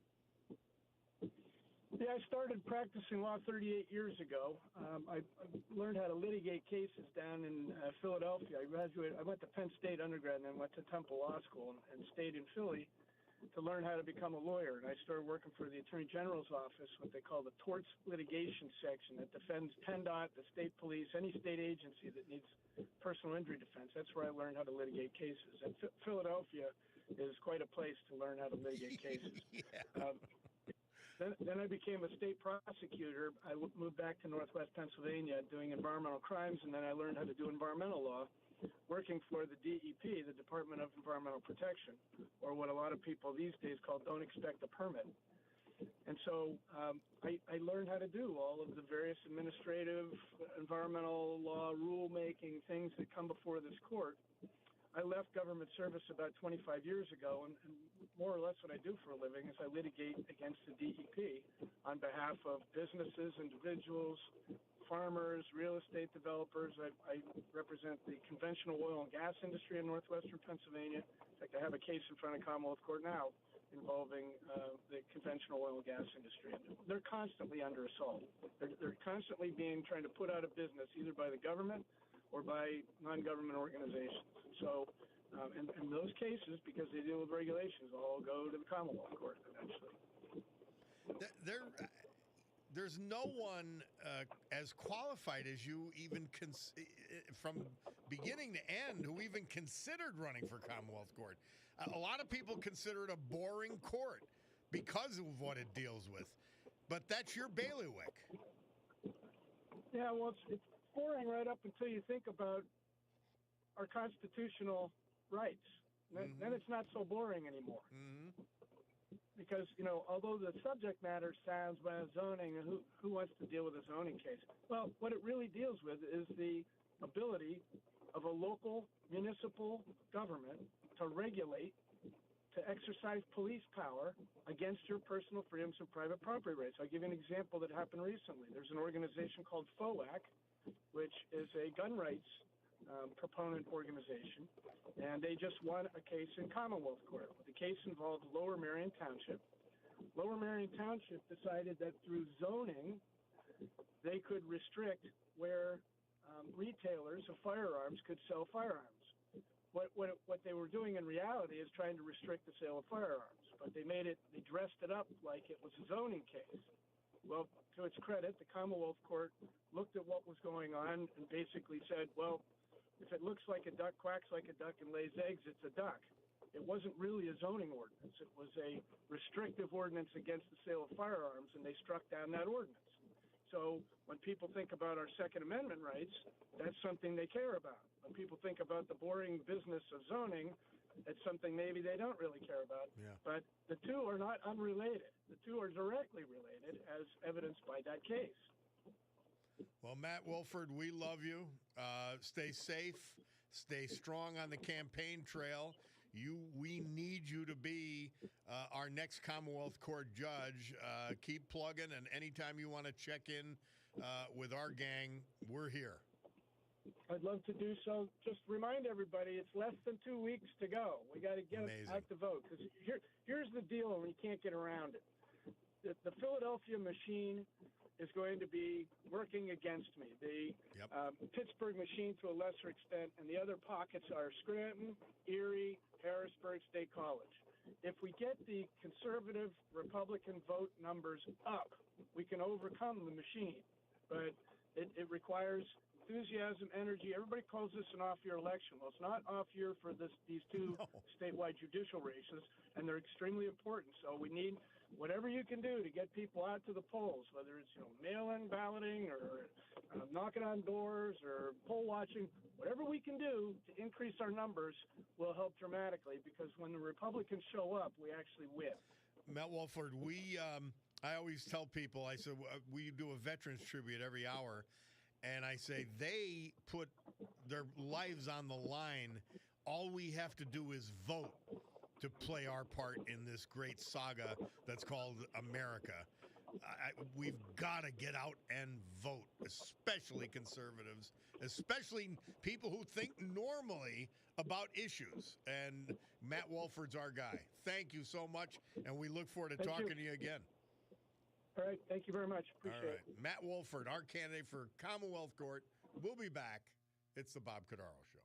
Yeah, I started practicing law 38 years ago. I learned how to litigate cases down in Philadelphia. I went to Penn State undergrad and then went to Temple Law School and stayed in Philly to learn how to become a lawyer. And I started working for the Attorney General's office, what they call the torts litigation section, that defends PennDOT, the state police, any state agency that needs personal injury defense. That's where I learned how to litigate cases. And Philadelphia is quite a place to learn how to litigate cases. Yeah. Then I became a state prosecutor. I moved back to Northwest Pennsylvania doing environmental crimes, and then I learned how to do environmental law, working for the DEP, the Department of Environmental Protection, or what a lot of people these days call don't expect a permit. And so I learned how to do all of the various administrative, environmental law, rulemaking things that come before this court. I left government service about 25 years ago, and more or less what I do for a living is I litigate against the DEP on behalf of businesses, individuals, farmers, real estate developers. I represent the conventional oil and gas industry in northwestern Pennsylvania. In fact, I have a case in front of Commonwealth Court now involving the conventional oil and gas industry. They're constantly under assault. They're constantly trying to put out of business either by the government or by non-government organizations. So in those cases, because they deal with regulations, all go to the Commonwealth Court eventually. There's no one as qualified as you, even from beginning to end, who even considered running for Commonwealth Court. A lot of people consider it a boring court because of what it deals with. But that's your bailiwick. Yeah, well, it's boring right up until you think about our constitutional rights. Then it's not so boring anymore. Because, although the subject matter sounds about zoning, who wants to deal with a zoning case? Well, what it really deals with is the ability of a local municipal government to regulate, to exercise police power against your personal freedoms and private property rights. I'll give you an example that happened recently. There's an organization called FOAC, which is a gun rights proponent organization, and they just won a case in Commonwealth Court. The case involved Lower Merion Township. Lower Merion Township decided that through zoning, they could restrict where retailers of firearms could sell firearms. What they were doing in reality is trying to restrict the sale of firearms, but they dressed it up like it was a zoning case. Well, to its credit, the Commonwealth Court looked at what was going on and basically said, well, if it looks like a duck, quacks like a duck, and lays eggs, it's a duck. It wasn't really a zoning ordinance. It was a restrictive ordinance against the sale of firearms, and they struck down that ordinance. So when people think about our Second Amendment rights, that's something they care about. When people think about the boring business of zoning, it's something maybe they don't really care about. Yeah. But the two are not unrelated. The two are directly related, as evidenced by that case. Well, Matt Wolford, we love you. Stay safe. Stay strong on the campaign trail. We need you to be our next Commonwealth Court judge. Keep plugging, and anytime you want to check in with our gang, we're here. I'd love to do so. Just remind everybody, it's less than 2 weeks to go. We got to get out to vote. Because here's the deal, and we can't get around it. The Philadelphia machine is going to be working against me. The Pittsburgh machine to a lesser extent, and the other pockets are Scranton, Erie, Harrisburg State College. If we get the conservative Republican vote numbers up, we can overcome the machine. But it requires enthusiasm, energy. Everybody calls this an off-year election. Well, it's not off-year for these two statewide judicial races, and they're extremely important. So we need whatever you can do to get people out to the polls, whether it's mail-in balloting or knocking on doors or poll watching. Whatever we can do to increase our numbers will help dramatically, because when the Republicans show up, we actually win. Matt Wolford, I always tell people, I said, we do a veterans tribute every hour, and I say they put their lives on the line. All we have to do is vote to play our part in this great saga that's called America. We've got to get out and vote, especially conservatives, especially people who think normally about issues. And Matt Wolford's our guy. Thank you so much, and we look forward to talking to you again. All right. Thank you very much. Appreciate it. Matt Wolford, our candidate for Commonwealth Court. We'll be back. It's the Bob Cordaro Show.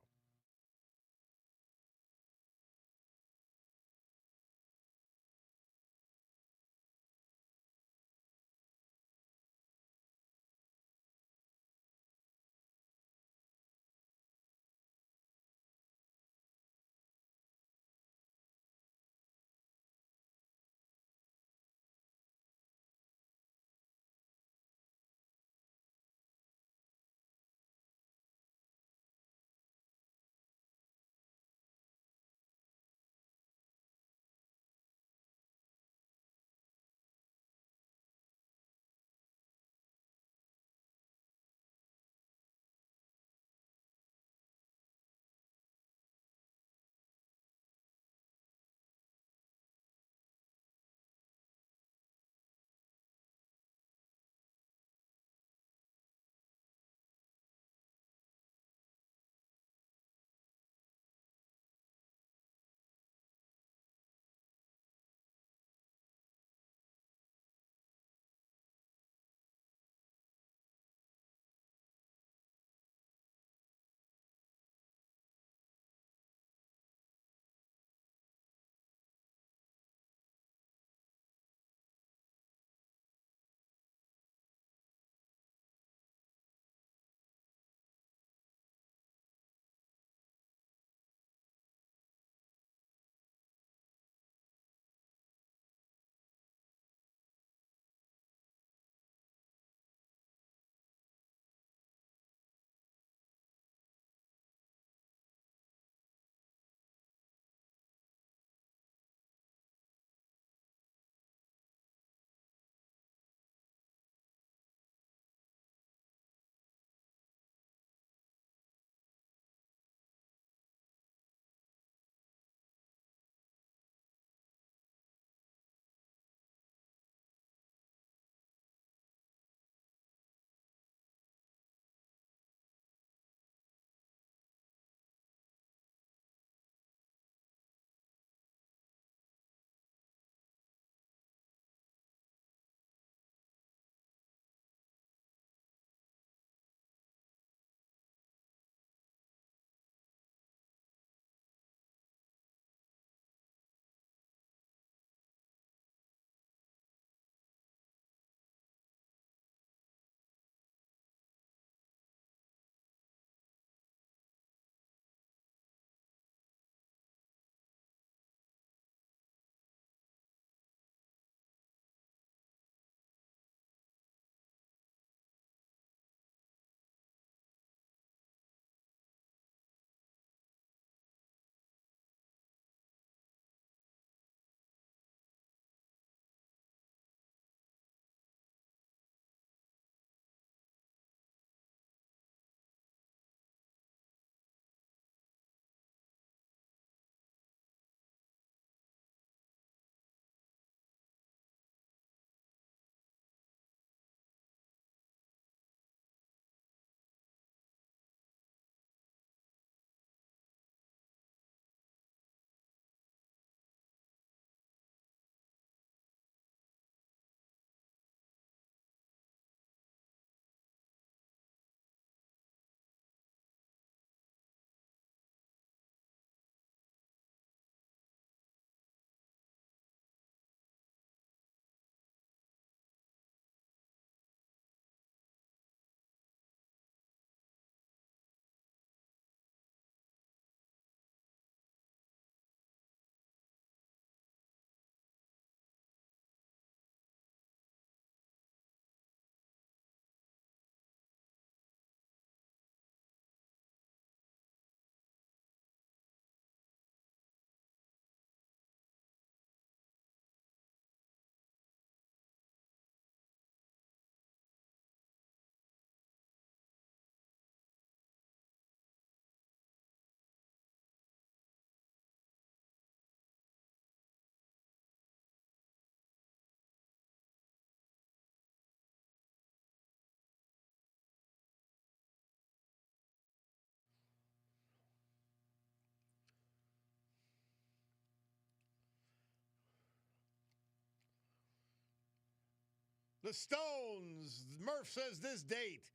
The Stones. Murph says this date,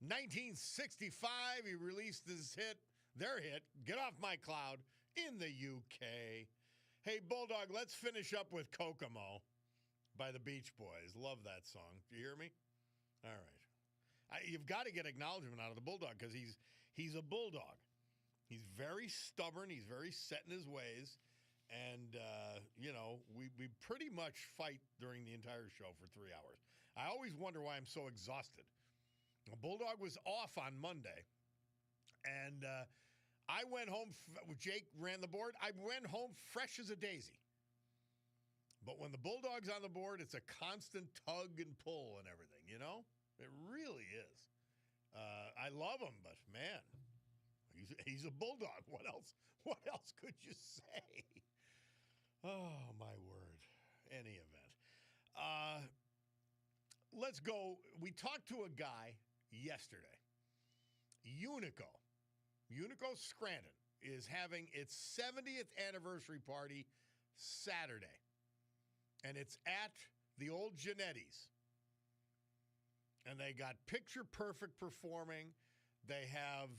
1965, he released their hit, Get Off My Cloud, in the UK. Hey, Bulldog, let's finish up with Kokomo by the Beach Boys. Love that song. Do you hear me? All right. You've got to get acknowledgement out of the Bulldog because he's a Bulldog. He's very stubborn. He's very set in his ways. And, we pretty much fight during the entire show for 3 hours. I always wonder why I'm so exhausted. Bulldog was off on Monday, and I went home. Jake ran the board. I went home fresh as a daisy. But when the Bulldog's on the board, it's a constant tug and pull and everything, you know? It really is. I love him, but, man, he's a Bulldog. What else could you say? Oh, my word. Any event. Let's go. We talked to a guy yesterday. Unico Scranton is having its 70th anniversary party Saturday. And it's at the old Genetti's. And they got Picture Perfect performing. They have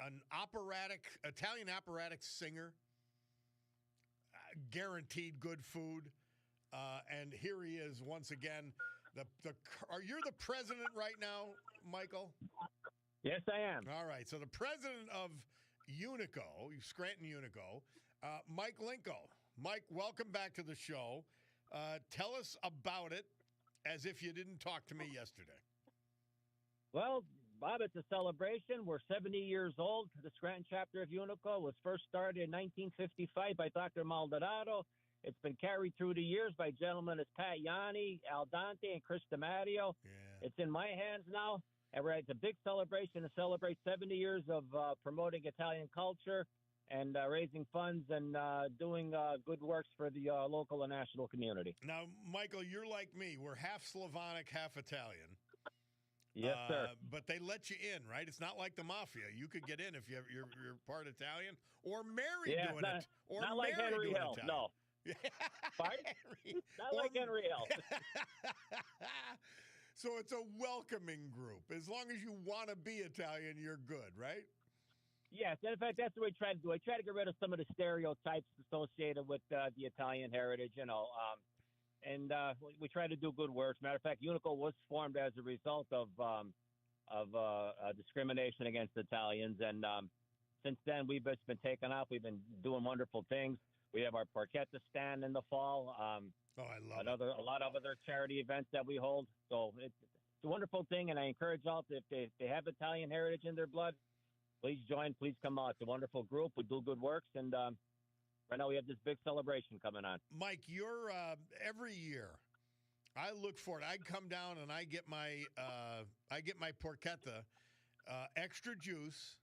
an Italian operatic singer. Guaranteed good food. And here he is once again. You're the president right now, Michael? Yes, I am. All right. So the president of Unico, Scranton Unico, Mike Linko. Mike, welcome back to the show. Tell us about it as if you didn't talk to me yesterday. Well, Bob, it's a celebration. We're 70 years old. The Scranton chapter of Unico was first started in 1955 by Dr. Maldonado. It's been carried through the years by gentlemen as Pat Yanni, Al Dante, and Chris DiMatteo. Yeah. It's in my hands now. And it's a big celebration to celebrate 70 years of promoting Italian culture and raising funds and doing good works for the local and national community. Now, Michael, you're like me. We're half Slavonic, half Italian. Yes, sir. But they let you in, right? It's not like the mafia. You could get in if you're part Italian or married doing it. Or not like Henry Hill, Italian. no. Not like Henry Hill. So it's a welcoming group. As long as you want to be Italian, you're good, right? Yes, and in fact, that's what we try to do. I try to get rid of some of the stereotypes associated with the Italian heritage, and we try to do good works. Matter of fact, Unico was formed as a result of discrimination against Italians, and since then we've just been taken up. We've been doing wonderful things. We have our porchetta stand in the fall. I love a lot of other charity events that we hold. So it's a wonderful thing, and I encourage all if they have Italian heritage in their blood, please join. Please come out. It's a wonderful group. We do good works, and right now we have this big celebration coming on. Mike, you're every year. I look for it. I come down and I get my porchetta, extra juice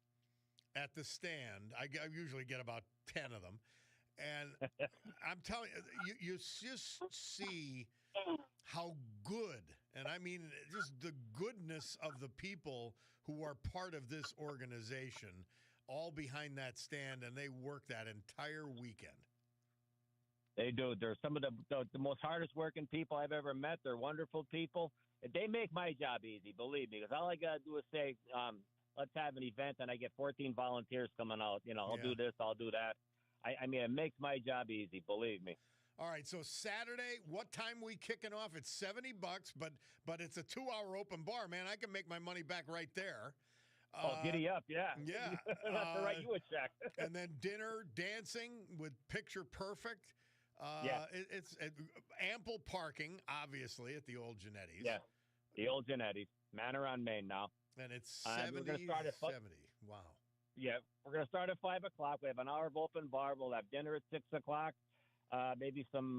at the stand. I usually get about 10 of them. And I'm telling you, you just see how good, and I mean just the goodness of the people who are part of this organization, all behind that stand, and they work that entire weekend. They do. They're some of the most hardest working people I've ever met. They're wonderful people. They make my job easy, believe me, because all I got to do is say, let's have an event, and I get 14 volunteers coming out. I'll do this, I'll do that. I mean, it makes my job easy, believe me. All right, so Saturday, what time we kicking off? It's $70, but it's a 2-hour open bar, man. I can make my money back right there. Giddy up, yeah. Yeah. That's to write you a check. And then dinner, dancing with Picture Perfect. It's ample parking, obviously, at the old Genetti's. Yeah, the old Genetti's. Manor on Main now. And it's 70. Wow. Yeah, we're going to start at 5 o'clock. We have an hour of open bar. We'll have dinner at 6 o'clock. Maybe some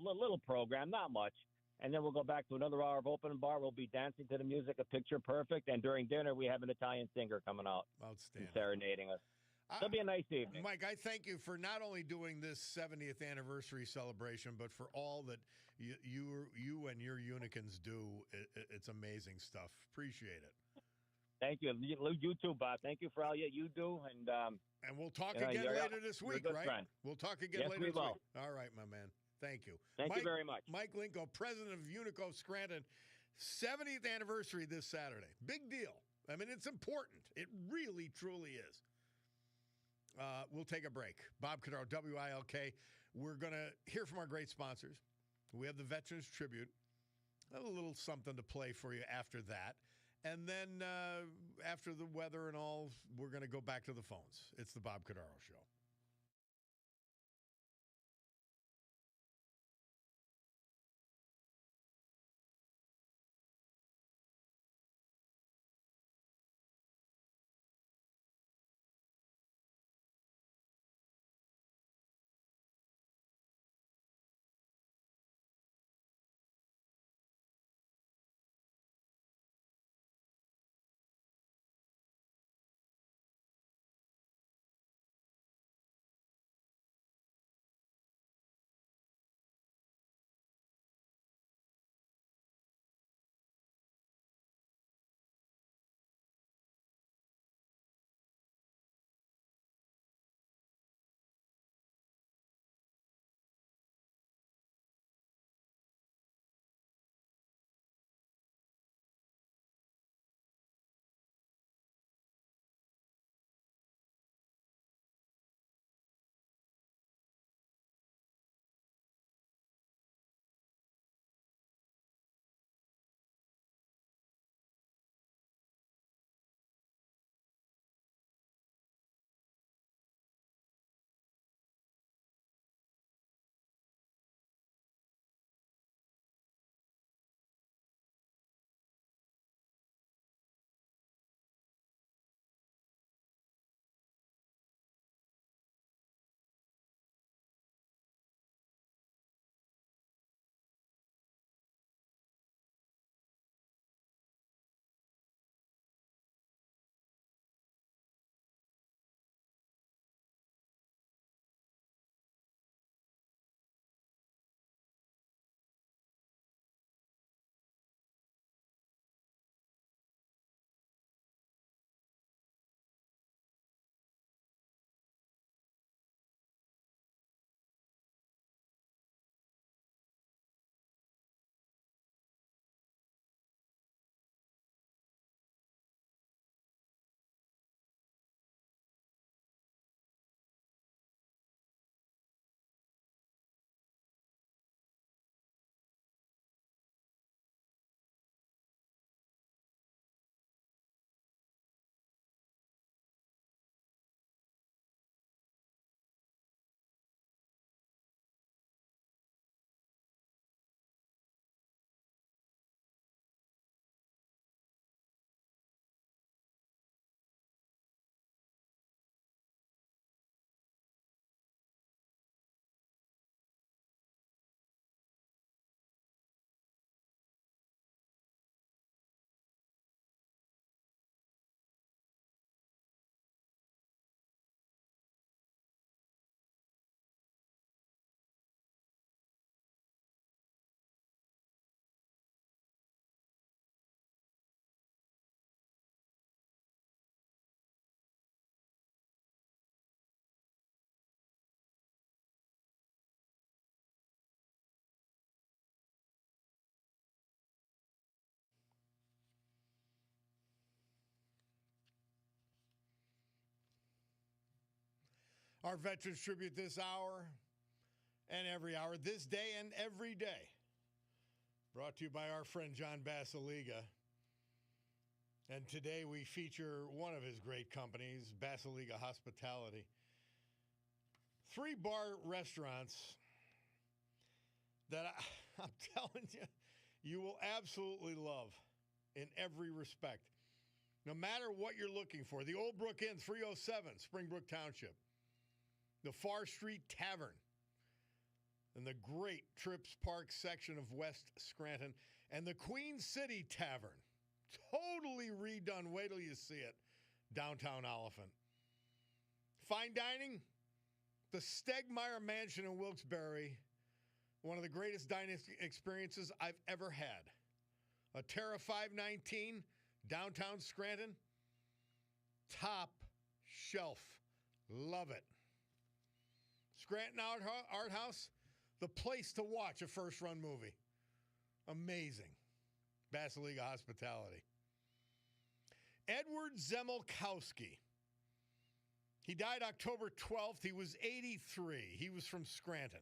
little program, not much. And then we'll go back to another hour of open bar. We'll be dancing to the music of Picture Perfect. And during dinner, we have an Italian singer coming out. Outstanding. And serenading us. It'll be a nice evening. Mike, I thank you for not only doing this 70th anniversary celebration, but for all that you and your Unicans do. It's amazing stuff. Appreciate it. Thank you. You too, Bob. Thank you for all you do. And we'll talk again later this week, right? Friend. We'll talk again later this week. All right, my man. Thank you. Thank you very much. Mike Linko, president of Unico Scranton, 70th anniversary this Saturday. Big deal. I mean, it's important. It really, truly is. We'll take a break. Bob Cordaro, WILK. We're going to hear from our great sponsors. We have the Veterans Tribute. A little something to play for you after that. And then after the weather and all, we're going to go back to the phones. It's the Bob Cordaro Show. Our Veterans Tribute this hour and every hour, this day and every day. Brought to you by our friend John Basiliga. And today we feature one of his great companies, Basiliga Hospitality. 3 bar restaurants that I'm telling you, you will absolutely love in every respect. No matter what you're looking for. The Old Brook Inn, 307, Springbrook Township. The Far Street Tavern. And the great Trips Park section of West Scranton. And the Queen City Tavern. Totally redone. Wait till you see it. Downtown Oliphant. Fine dining. The Stegmeyer Mansion in Wilkes-Barre. One of the greatest dining experiences I've ever had. A Terra 519. Downtown Scranton. Top shelf. Love it. Scranton Art House. the place to watch a first-run movie. Amazing. Basiliga Hospitality. Edward Zemolkowski. He died October 12th. He was 83. He was from Scranton.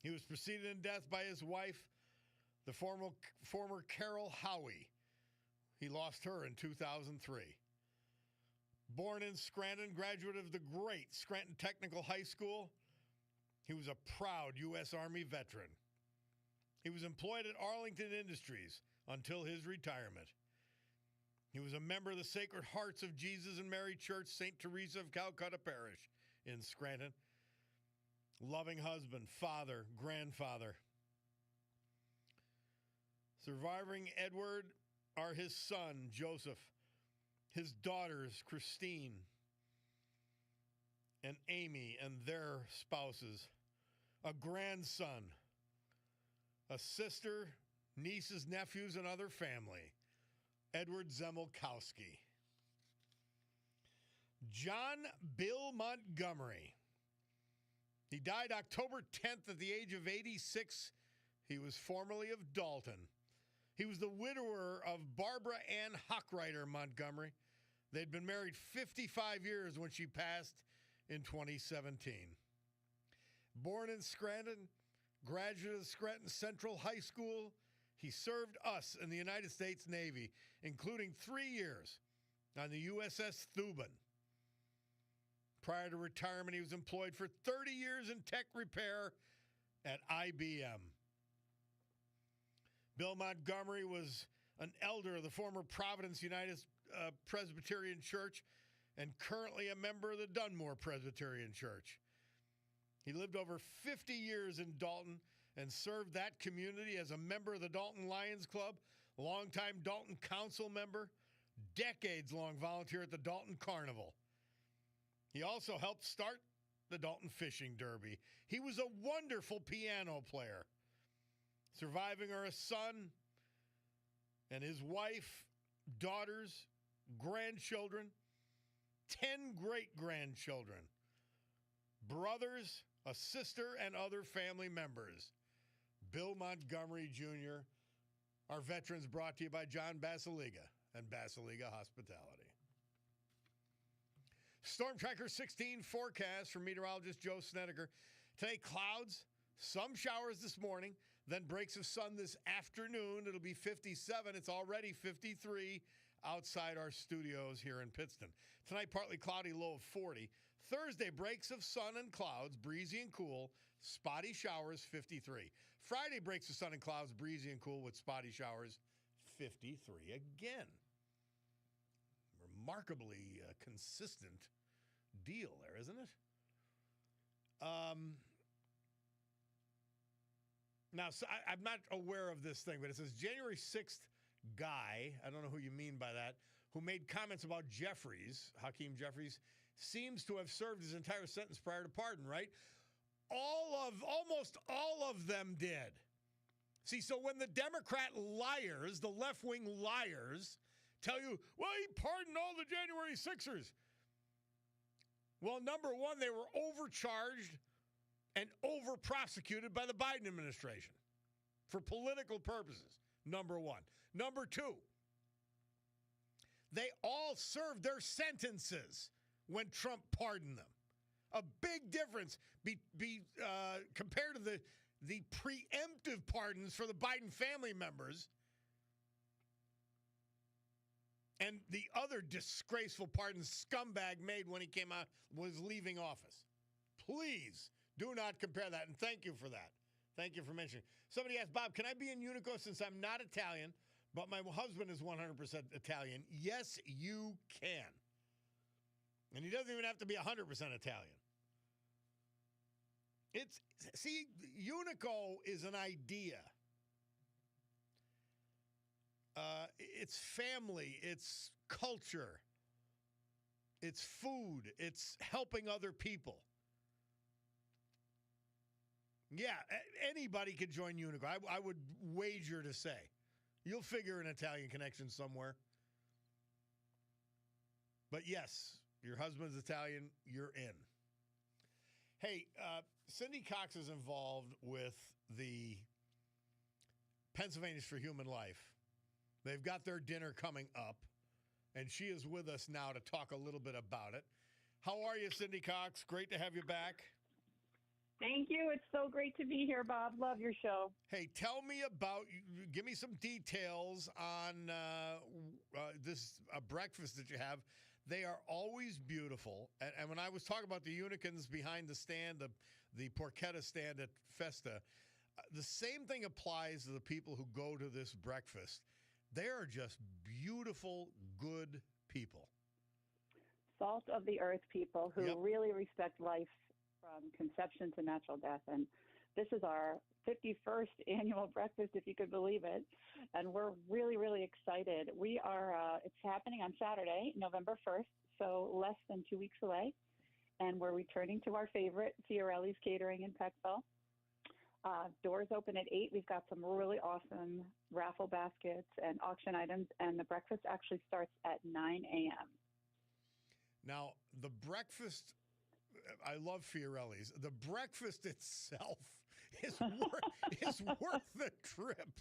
He was preceded in death by his wife, the former Carol Howie. He lost her in 2003. Born in Scranton, graduate of the great Scranton Technical High School, he was a proud U.S. Army veteran. He was employed at Arlington Industries until his retirement. He was a member of the Sacred Hearts of Jesus and Mary Church, St. Teresa of Calcutta Parish in Scranton. Loving husband, father, grandfather. Surviving Edward are his son, Joseph, his daughters, Christine and Amy, and their spouses, a grandson, a sister, nieces, nephews, and other family. Edward Zemolkowski. John Bill Montgomery. He died October 10th at the age of 86. He was formerly of Dalton. He was the widower of Barbara Ann Hochreiter Montgomery. They'd been married 55 years when she passed in 2017. Born in Scranton, graduate of Scranton Central High School, he served us in the United States Navy, including 3 years on the USS Thuban. Prior to retirement, he was employed for 30 years in tech repair at IBM. Bill Montgomery was an elder of the former Providence United Presbyterian Church and currently a member of the Dunmore Presbyterian Church. He lived over 50 years in Dalton and served that community as a member of the Dalton Lions Club, longtime Dalton Council member, decades-long volunteer at the Dalton Carnival. He also helped start the Dalton Fishing Derby. He was a wonderful piano player. Surviving are a son and his wife, daughters, grandchildren, 10 great-grandchildren, brothers, a sister, and other family members. Bill Montgomery Jr., our veterans, brought to you by John Basiliga and Basiliga Hospitality. Storm Tracker 16 forecast from meteorologist Joe Snedeker. Today, clouds, some showers this morning, then breaks of sun this afternoon. It'll be 57. It's already 53 outside our studios here in Pittston. Tonight, partly cloudy, low of 40. Thursday, breaks of sun and clouds, breezy and cool, spotty showers, 53. Friday, breaks of sun and clouds, breezy and cool with spotty showers, 53 again. Remarkably consistent deal there, isn't it? Now, so I'm not aware of this thing, but it says January 6th guy, I don't know who you mean by that, who made comments about Jeffries, Hakeem Jeffries, seems to have served his entire sentence prior to pardon, right? Almost all of them did. See, so when the Democrat liars, the left-wing liars, tell you, well, he pardoned all the January 6ers. Well, number one, they were overcharged and over-prosecuted by the Biden administration for political purposes, number one. Number two, they all served their sentences when Trump pardoned them. A big difference compared to the preemptive pardons for the Biden family members and the other disgraceful pardons scumbag made when he came out, was leaving office. Please do not compare that, and thank you for that. Thank you for mentioning. Somebody asked, Bob, can I be in Unico since I'm not Italian, but my husband is 100% Italian? Yes, you can. And he doesn't even have to be 100% Italian. Unico is an idea. It's family, it's culture, it's food, it's helping other people. Yeah, anybody could join Unico. I would wager to say. You'll figure an Italian connection somewhere. But yes, your husband's Italian, you're in. Hey, Cindy Cox is involved with the Pennsylvanians for Human Life. They've got their dinner coming up, and she is with us now to talk a little bit about it. How are you, Cindy Cox? Great to have you back. Thank you. It's so great to be here, Bob. Love your show. Hey, tell me give me some details on this breakfast that you have. They are always beautiful. And when I was talking about the Unicans behind the stand, the porchetta stand at Festa, the same thing applies to the people who go to this breakfast. They are just beautiful, good people. Salt of the earth people who really respect life from conception to natural death. And this is our 51st annual breakfast, if you could believe it. And we're really, really excited. We are, it's happening on Saturday, November 1st, so less than 2 weeks away. And we're returning to our favorite, Fiorelli's Catering in Peckville. Doors open at 8. We've got some really awesome raffle baskets and auction items. And the breakfast actually starts at 9 a.m. Now, the breakfast, I love Fiorelli's. The breakfast itself is worth the trip.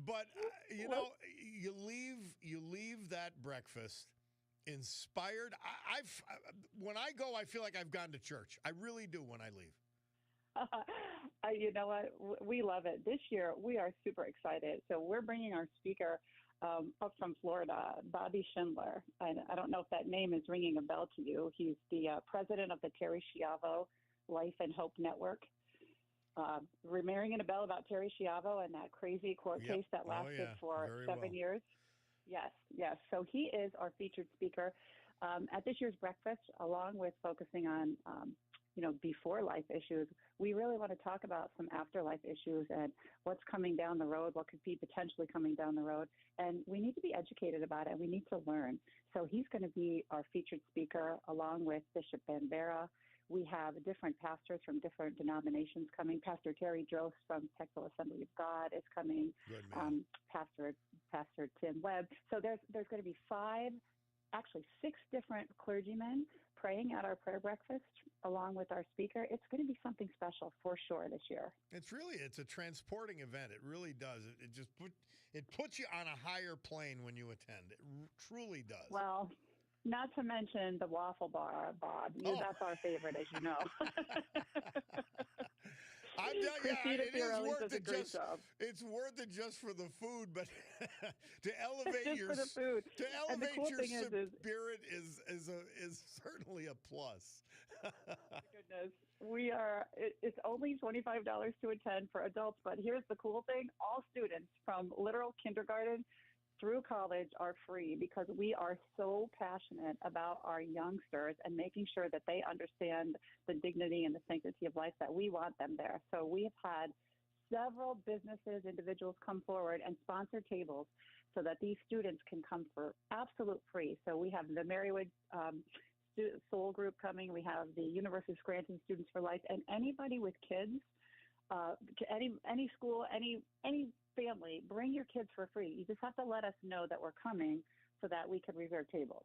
But you know, you leave that breakfast inspired. When I go, I feel like I've gone to church. I really do when I leave. You know what? We love it. This year, we are super excited. So we're bringing our speaker up from Florida, Bobby Schindler. I don't know if that name is ringing a bell to you. He's the president of the Terry Schiavo Life and Hope Network. Ringing a bell about Terry Schiavo and that crazy court case that lasted for Very 7 years. Yes. So he is our featured speaker at this year's breakfast, along with focusing on before life issues. We really want to talk about some afterlife issues and what's coming down the road, what could be potentially coming down the road. And we need to be educated about it, and we need to learn. So he's going to be our featured speaker along with Bishop Banbera. We have different pastors from different denominations coming. Pastor Terry Drost from Peckville Assembly of God is coming. Good man. Pastor Tim Webb. So there's going to be 6 different clergymen praying at our prayer breakfast along with our speaker. It's going to be something special for sure this year. It's a transporting event. It really does. It puts you on a higher plane when you attend. It truly does. Well, not to mention the waffle bar, Bob. That's our favorite, as you know. It's worth it just for the food, but to elevate your spirit is certainly a plus. My goodness. It's only $25 to attend for adults, but here's the cool thing. All students from literal kindergarten through college are free because we are so passionate about our youngsters and making sure that they understand the dignity and the sanctity of life, that we want them there. So we have had several businesses, individuals come forward and sponsor tables so that these students can come for absolute free. So we have the Marywood Soul Group coming. We have the University of Scranton Students for Life, and anybody with kids, any school, any family, bring your kids for free. You just have to let us know that we're coming so that we can reserve tables.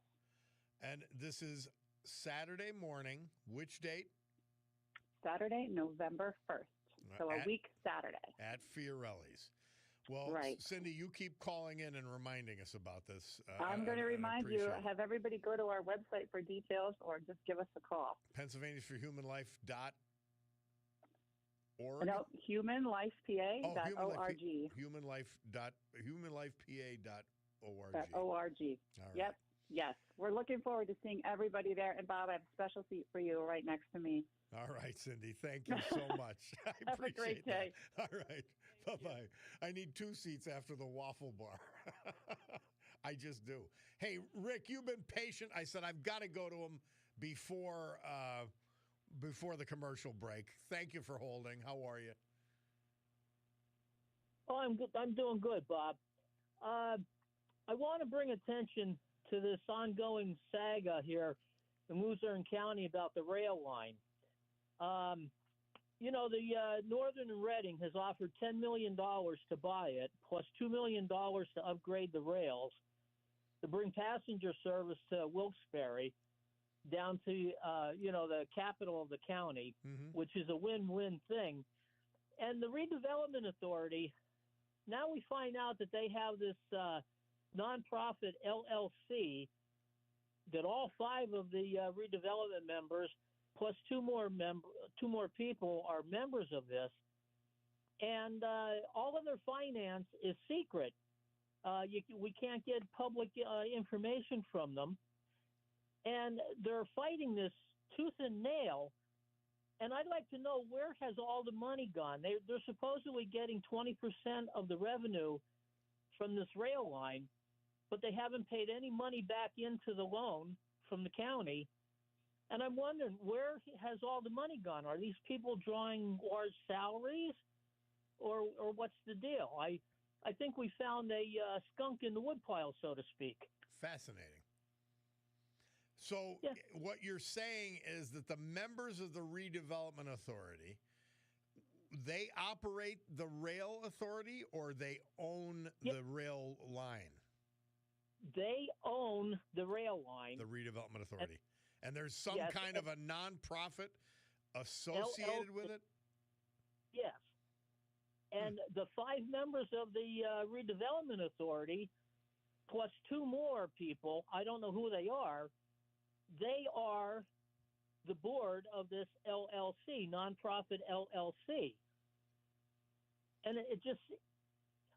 And this is Saturday morning. Which date? Saturday, November 1st. So a week Saturday. At Fiorelli's. Well, right. Cindy, you keep calling in and reminding us about this. I'm going to remind you. Have everybody go to our website for details or just give us a call. PennsylvaniasForHumanLife.org? No, humanlifepa.org. Humanlifepa.org. Right. Yep. Yes. We're looking forward to seeing everybody there. And Bob, I have a special seat for you right next to me. All right, Cindy. Thank you so much. I have a great day. All right. Bye-bye. I need 2 seats after the waffle bar. I just do. Hey, Rick, you've been patient. I said I've got to go to him before the commercial break. Thank you for holding. How are you? Oh, I'm good. I'm doing good, Bob. I want to bring attention to this ongoing saga here in Luzerne County about the rail line. The Northern and Reading has offered $10 million to buy it, plus $2 million to upgrade the rails, to bring passenger service to Wilkes-Barre. down to the capital of the county, which is a win-win thing. And the redevelopment authority, now we find out that they have this nonprofit LLC that all 5 of the redevelopment members plus two more people are members of this, and all of their finance is secret. We can't get public information from them, and they're fighting this tooth and nail. And I'd like to know, where has all the money gone? They're supposedly getting 20% of the revenue from this rail line, but they haven't paid any money back into the loan from the county. And I'm wondering, where has all the money gone? Are these people drawing large salaries, or what's the deal? I think we found a skunk in the woodpile, so to speak. Fascinating. So what you're saying is that the members of the redevelopment authority, they operate the rail authority, or they own the rail line? They own the rail line. The redevelopment authority. And there's some kind of a nonprofit associated with it? Yes. And the 5 members of the redevelopment authority, plus 2 more people, I don't know who they are the board of this LLC, nonprofit LLC. And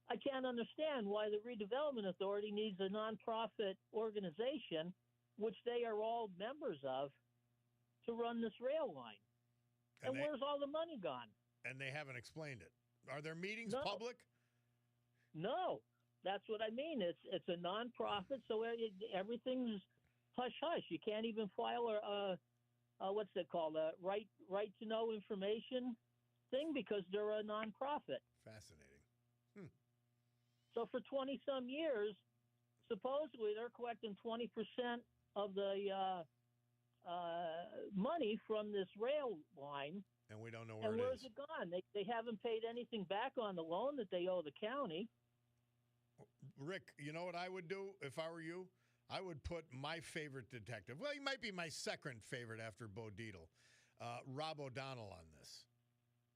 I can't understand why the redevelopment authority needs a nonprofit organization, which they are all members of, to run this rail line. And where's all the money gone? And they haven't explained it. Are their meetings public? No, that's what I mean. It's a nonprofit, so everything's hush-hush. You can't even file what's it called, a right to know information thing, because they're a nonprofit. Fascinating. So for 20-some years, supposedly they're collecting 20% of the money from this rail line. And we don't know where and it where's is. it gone? They haven't paid anything back on the loan that they owe the county. Rick, you know what I would do if I were you? I would put my favorite detective. Well, he might be my second favorite after Bo Dietl, Rob O'Donnell, on this.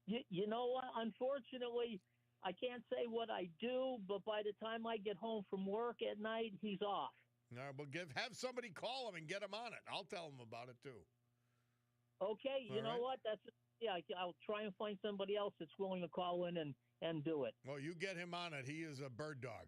You know what? Unfortunately, I can't say what I do, but by the time I get home from work at night, he's off. All right, well, have somebody call him and get him on it. I'll tell him about it, too. Okay, you know what? I'll try and find somebody else that's willing to call in and do it. Well, you get him on it. He is a bird dog.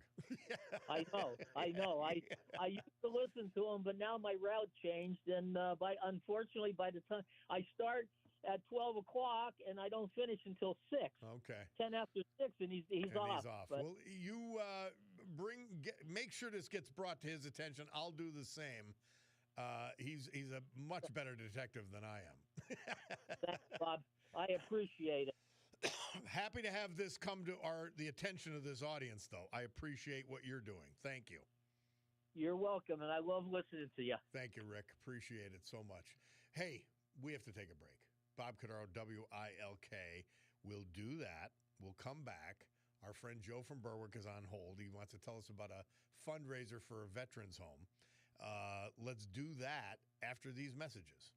I know. I used to listen to him, but now my route changed, and unfortunately, by the time I start at 12 o'clock and I don't finish until 6. Okay. 10 after 6, and he's off. He's off. But, well, you make sure this gets brought to his attention. I'll do the same. He's a much better detective than I am. Thanks, Bob. I appreciate it. Happy to have this come to the attention of this audience, though. I appreciate what you're doing. Thank you. You're welcome, and I love listening to you. Thank you, Rick. Appreciate it so much. Hey, we have to take a break. Bob Cordaro, WILK. We'll do that. We'll come back. Our friend Joe from Berwick is on hold. He wants to tell us about a fundraiser for a veterans home. Let's do that after these messages.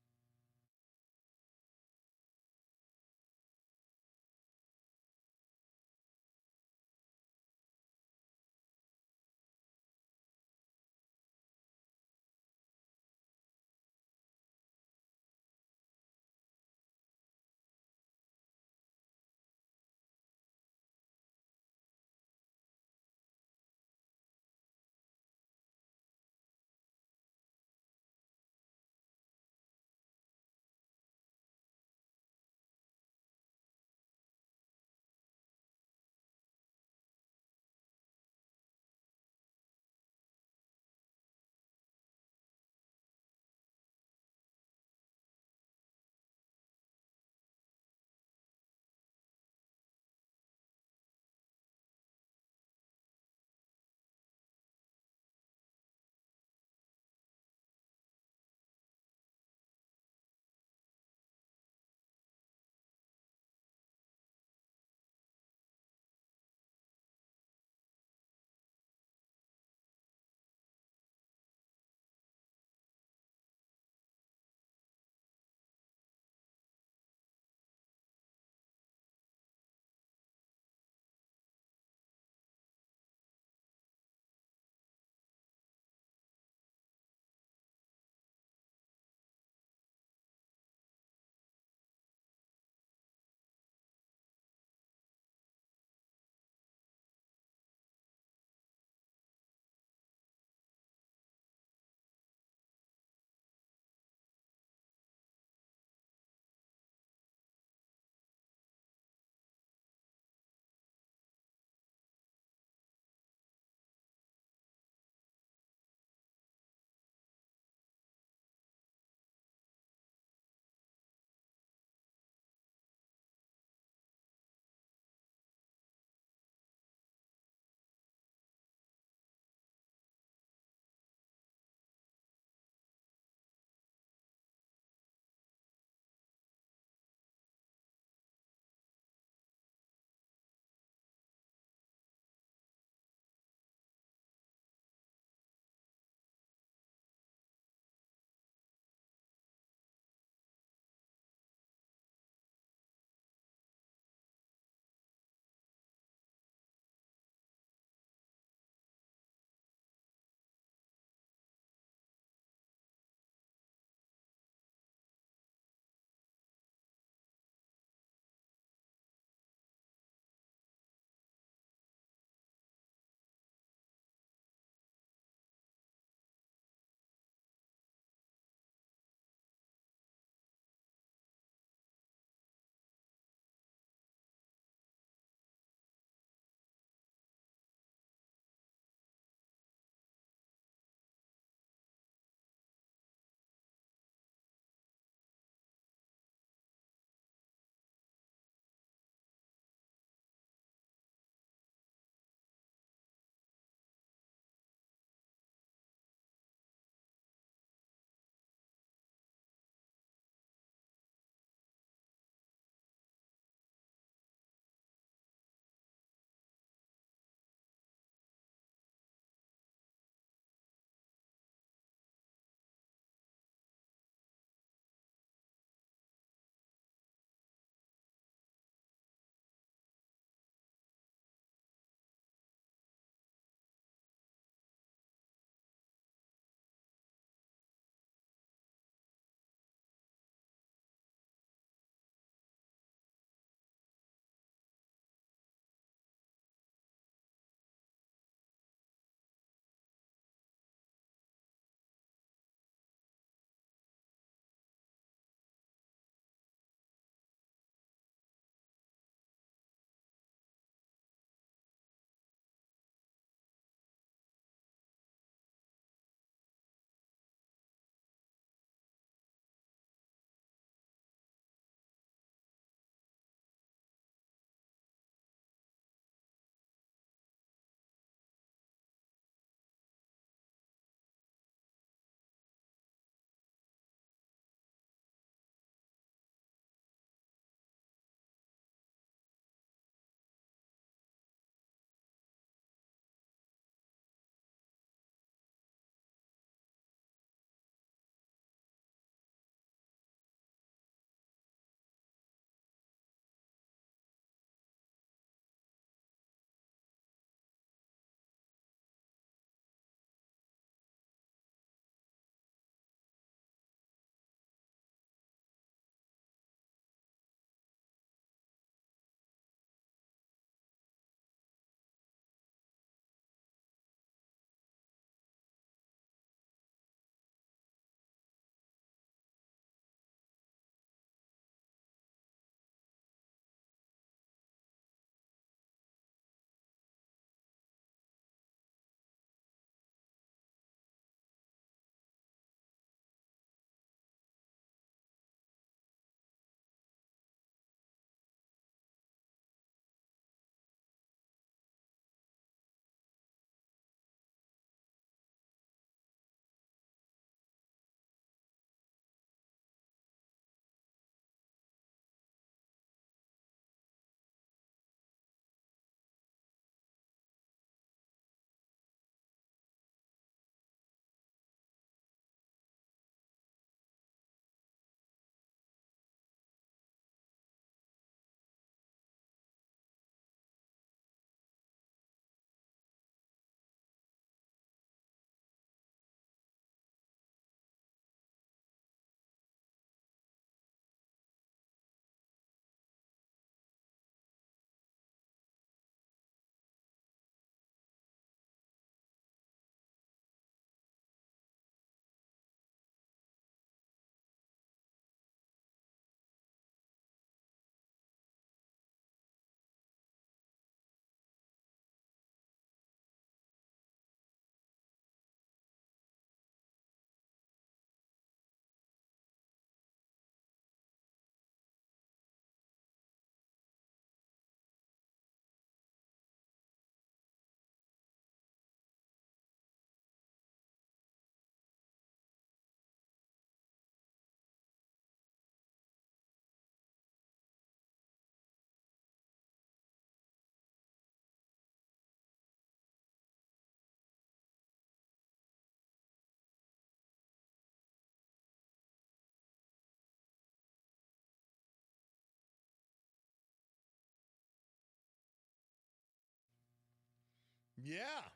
Yeah.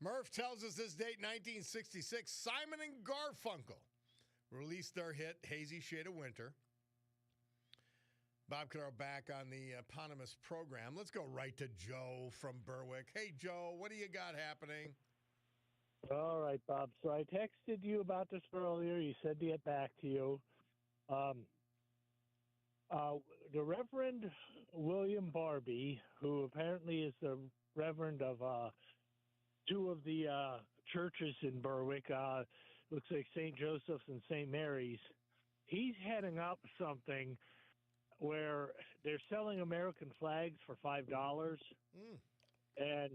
Murph tells us this date, 1966, Simon and Garfunkel released their hit, Hazy Shade of Winter. Bob Cordaro back on the eponymous program. Let's go right to Joe from Berwick. Hey, Joe, what do you got happening? All right, Bob. So I texted you about this earlier. You said to get back to you. The Reverend William Barbie, who apparently is the Reverend of two of the churches in Berwick, looks like St. Joseph's and St. Mary's, he's heading up something where they're selling American flags for $5. And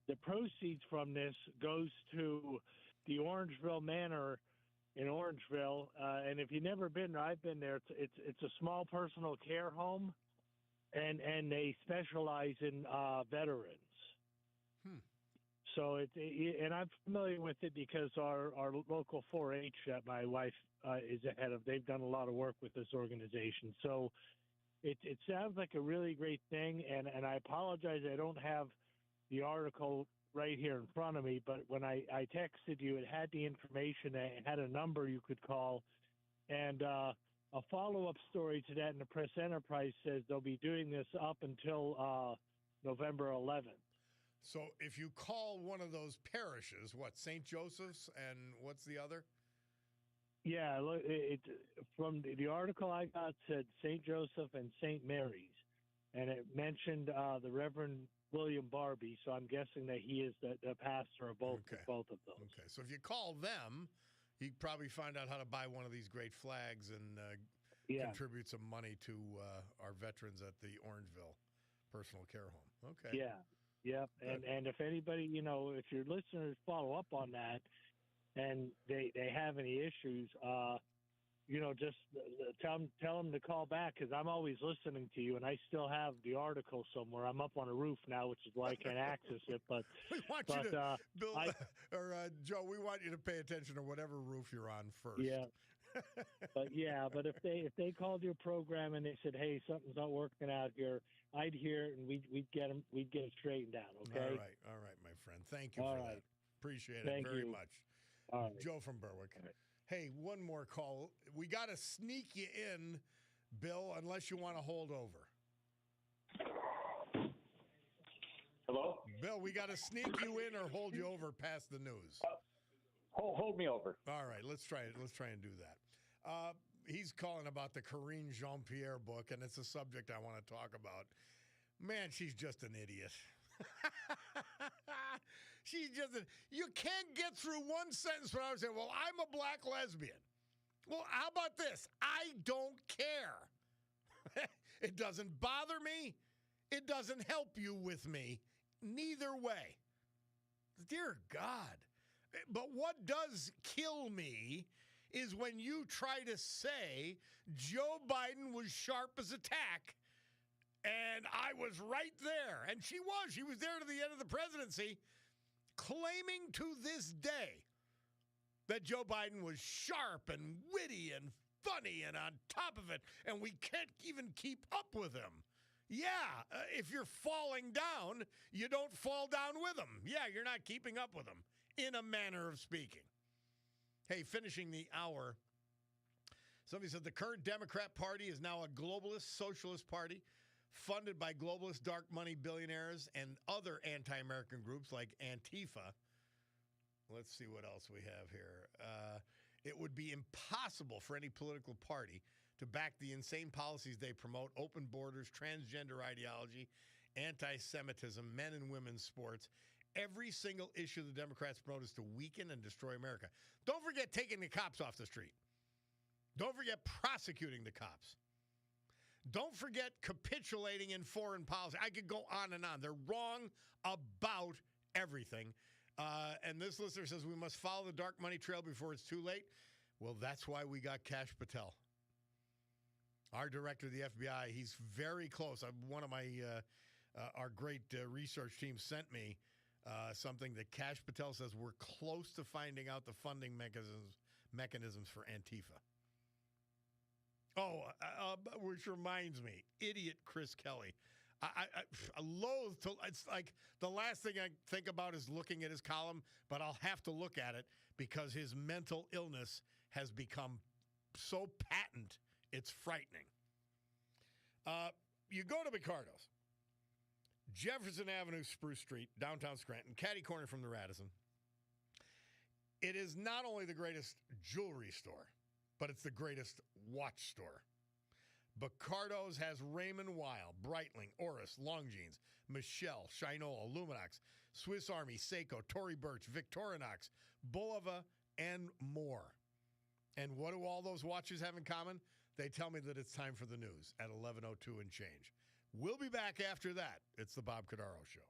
the proceeds from this goes to the Orangeville Manor in Orangeville. And if you've never been there, I've been there. It's a small personal care home, and they specialize in veterans. So and I'm familiar with it because our local 4-H that my wife is the head of, they've done a lot of work with this organization. So it sounds like a really great thing, and I apologize I don't have the article right here in front of me, but when I texted you, it had the information, it had a number you could call, and a follow-up story to that in the Press Enterprise says they'll be doing this up until November 11th. So if you call one of those parishes, what, St. Joseph's and what's the other? Yeah, from the article I got said St. Joseph and St. Mary's, and it mentioned the Reverend William Barbie, so I'm guessing that he is the pastor of both of those. Okay, so if you call them, you probably find out how to buy one of these great flags and contribute some money to our veterans at the Orangeville Personal Care Home. Okay. Yeah. Yep, and if anybody, if your listeners follow up on that and they have any issues, just tell them to call back, because I'm always listening to you, and I still have the article somewhere. I'm up on a roof now, which is why I can't access it. But we want you to, Bill, Joe, we want you to pay attention to whatever roof you're on first. Yeah. But if they called your program and they said, "Hey, something's not working out here," I'd hear it and we'd get it straightened out. Okay. All right, my friend. Thank you for that. Appreciate it very much. All right. Joe from Berwick. Right. Hey, one more call. We got to sneak you in, Bill, unless you want to hold over. Hello, Bill. We got to sneak you in or hold you over past the news. Hold me over. All right, let's try and do that. He's calling about the Corinne Jean-Pierre book, and it's a subject I want to talk about. Man, she's just an idiot. You can't get through one sentence without saying, well, I'm a black lesbian. Well, how about this? I don't care. It doesn't bother me. It doesn't help you with me. Neither way. Dear God. But what does kill me is when you try to say Joe Biden was sharp as a tack and I was right there. And she was there to the end of the presidency, claiming to this day that Joe Biden was sharp and witty and funny and on top of it, and we can't even keep up with him. Yeah, if you're falling down, you don't fall down with him. Yeah, you're not keeping up with him, in a manner of speaking. Hey, finishing the hour, somebody said the current Democrat Party is now a globalist socialist party funded by globalist dark money billionaires and other anti-American groups like Antifa. Let's see what else we have here. It would be impossible for any political party to back the insane policies they promote: open borders, transgender ideology, anti-Semitism, men and women's sports. Every single issue the Democrats promote is to weaken and destroy America. Don't forget taking the cops off the street. Don't forget prosecuting the cops. Don't forget capitulating in foreign policy. I could go on and on. They're wrong about everything. And this listener says we must follow the dark money trail before it's too late. Well, that's why we got Kash Patel, our director of the FBI. He's very close. One of my our great research team sent me something that Kash Patel says we're close to finding out the funding mechanisms for Antifa. Oh, which reminds me, idiot Chris Kelly. I loathe to. It's like the last thing I think about is looking at his column, but I'll have to look at it because his mental illness has become so patent, it's frightening. You go to Picardo's, Jefferson Avenue, Spruce Street, downtown Scranton, catty corner from the Radisson. It is not only the greatest jewelry store, but it's the greatest watch store. Picardo's has Raymond Weil, Breitling, Oris, Longines, Michelle, Shinola, Luminox, Swiss Army, Seiko, Tory Burch, Victorinox, Bulova, and more. And what do all those watches have in common? They tell me that it's time for the news at 11:02 and change. We'll be back after that. It's the Bob Cordaro Show.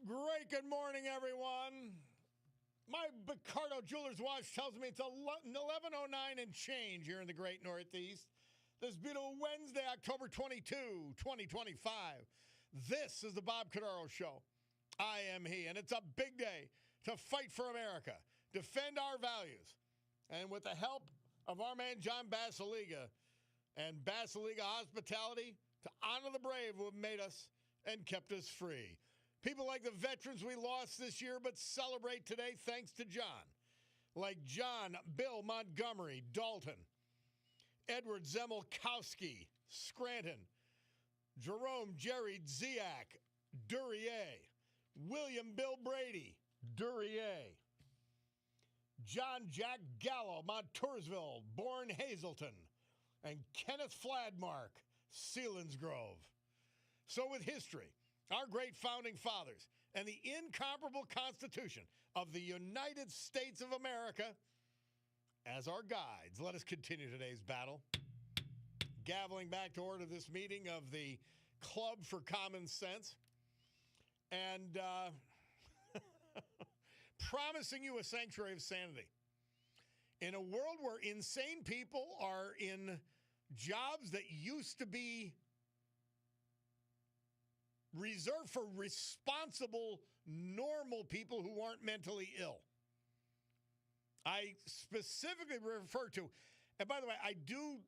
Great good morning, everyone. My Cordaro Jewelers watch tells me it's 11:09 and change here in the great Northeast. This beautiful Wednesday, October 22, 2025. This is the Bob Cordaro Show. I am he, and it's a big day to fight for America, defend our values, and with the help of our man John Basiliga and Basiliga Hospitality, to honor the brave who have made us and kept us free. People like the veterans we lost this year but celebrate today thanks to John. Like John Bill Montgomery, Dalton, Edward Zemolkowski, Scranton, Jerome Jerry Ziak, Duryea, William Bill Brady, Duryea, John Jack Gallo, Montoursville, Bourne Hazleton, and Kenneth Fladmark, Selinsgrove. So with history, our great founding fathers, and the incomparable Constitution of the United States of America as our guides, let us continue today's battle. Gaveling back to order this meeting of the Club for Common Sense, and promising you a sanctuary of sanity. In a world where insane people are in jobs that used to be reserved for responsible, normal people who aren't mentally ill. I specifically refer to, and by the way, I do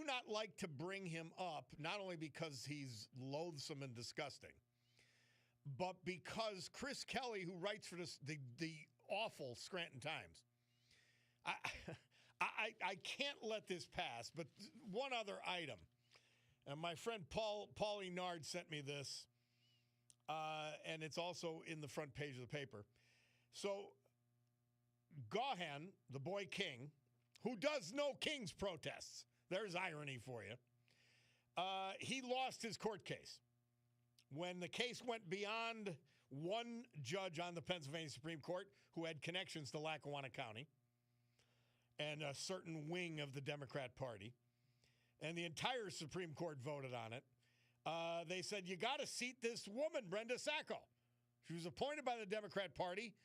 not like to bring him up, not only because he's loathsome and disgusting, but because Chris Kelly, who writes for the awful Scranton Times, I can't let this pass. But one other item, and my friend Paulie Nard sent me this. And it's also in the front page of the paper. So, Gahan, the boy king, who does no king's protests, there's irony for you, he lost his court case. When the case went beyond one judge on the Pennsylvania Supreme Court who had connections to Lackawanna County and a certain wing of the Democrat Party, and the entire Supreme Court voted on it, they said, you got to seat this woman, Brenda Sacco. She was appointed by the Democrat Party,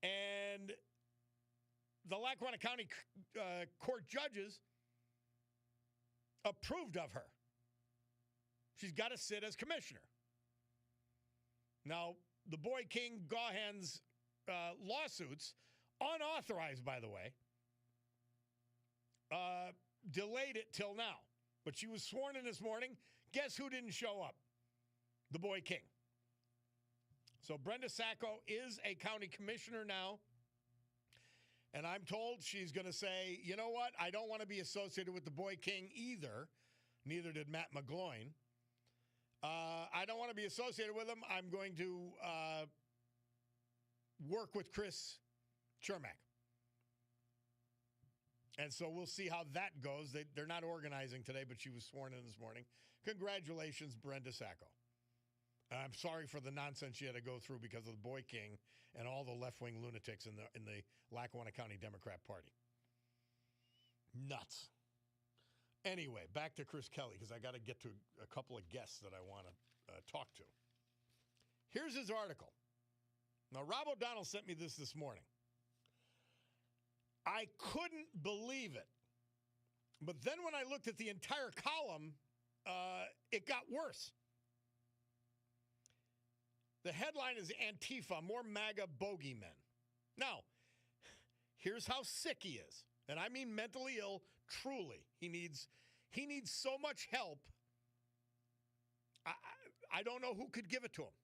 and the Lackawanna County court judges approved of her. She's got to sit as commissioner. Now, the boy king Gahan's lawsuits, unauthorized, by the way, delayed it till now. But she was sworn in this morning. Guess who didn't show up? The boy king. So Brenda Sacco is a county commissioner now. And I'm told she's going to say, you know what? I don't want to be associated with the boy king either. Neither did Matt McGloin. I don't want to be associated with him. I'm going to work with Chris Chermak. And so we'll see how that goes. They're not organizing today, but she was sworn in this morning. Congratulations, Brenda Sacco. I'm sorry for the nonsense she had to go through because of the boy king and all the left-wing lunatics in the Lackawanna County Democrat Party. Nuts. Anyway, back to Chris Kelly, because I got to get to a couple of guests that I want to talk to. Here's his article. Now, Rob O'Donnell sent me this morning. I couldn't believe it. But then when I looked at the entire column, it got worse. The headline is Antifa, more MAGA bogeymen. Now, here's how sick he is. And I mean mentally ill, truly. He needs so much help. I don't know who could give it to him.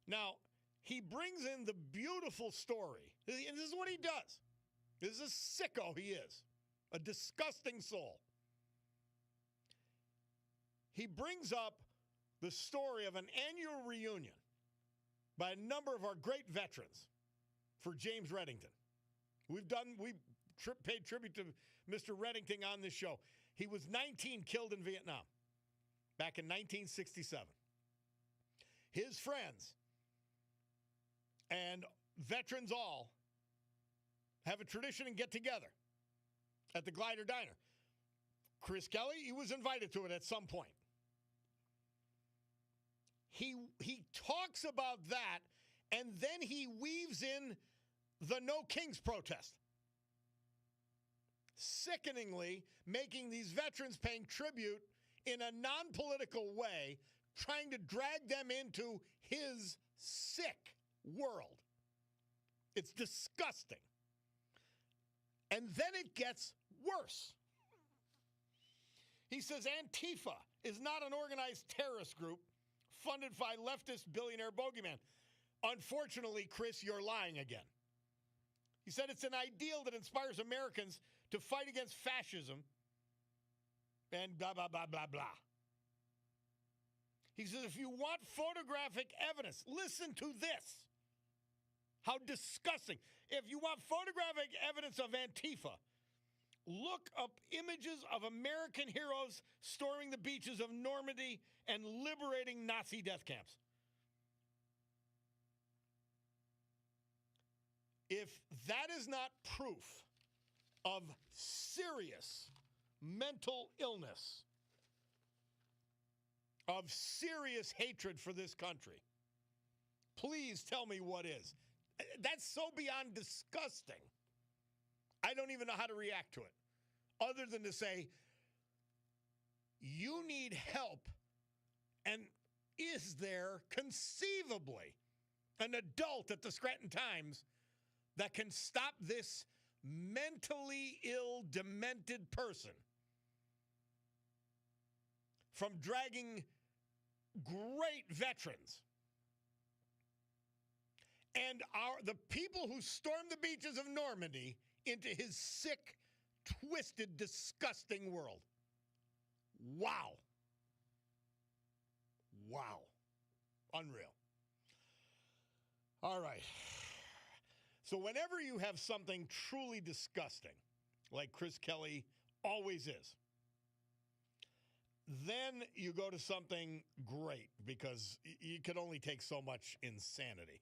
Now, he brings in the beautiful story. And this is what he does. This is a sicko he is. A disgusting soul. He brings up the story of an annual reunion by a number of our great veterans for James Reddington. We've paid tribute to Mr. Reddington on this show. He was 19, killed in Vietnam back in 1967. His friends and veterans all have a tradition and get together at the Glider Diner. Chris Kelly, he was invited to it at some point. he talks about that, and then he weaves in the No Kings protest. Sickeningly making these veterans paying tribute in a non-political way, trying to drag them into his sick world. It's disgusting. And then it gets worse. He says Antifa is not an organized terrorist group funded by leftist billionaire bogeyman. Unfortunately, Chris, you're lying again. He said it's an ideal that inspires Americans to fight against fascism and blah, blah, blah, blah, blah. He says if you want photographic evidence, listen to this. How disgusting. If you want photographic evidence of Antifa, look up images of American heroes storming the beaches of Normandy and liberating Nazi death camps. If that is not proof of serious mental illness, of serious hatred for this country, please tell me what is. That's so beyond disgusting. I don't even know how to react to it, other than to say, you need help. And is there conceivably an adult at the Scranton Times that can stop this mentally ill, demented person from dragging great veterans and the people who stormed the beaches of Normandy into his sick, twisted, disgusting world? Wow. Wow. Unreal. All right. So whenever you have something truly disgusting, like Chris Kelly always is, then you go to something great, because you can only take so much insanity.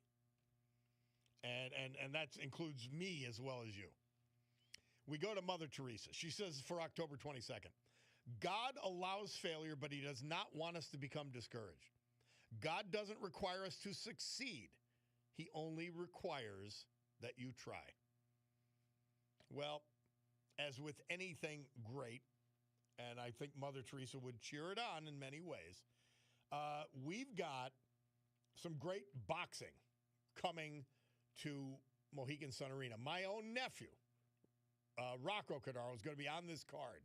And that includes me as well as you. We go to Mother Teresa. She says for October 22nd, God allows failure, but he does not want us to become discouraged. God doesn't require us to succeed. He only requires that you try. Well, as with anything great, and I think Mother Teresa would cheer it on in many ways, we've got some great boxing coming to Mohegan Sun Arena. My own nephew, Rocco Cordaro, is going to be on this card.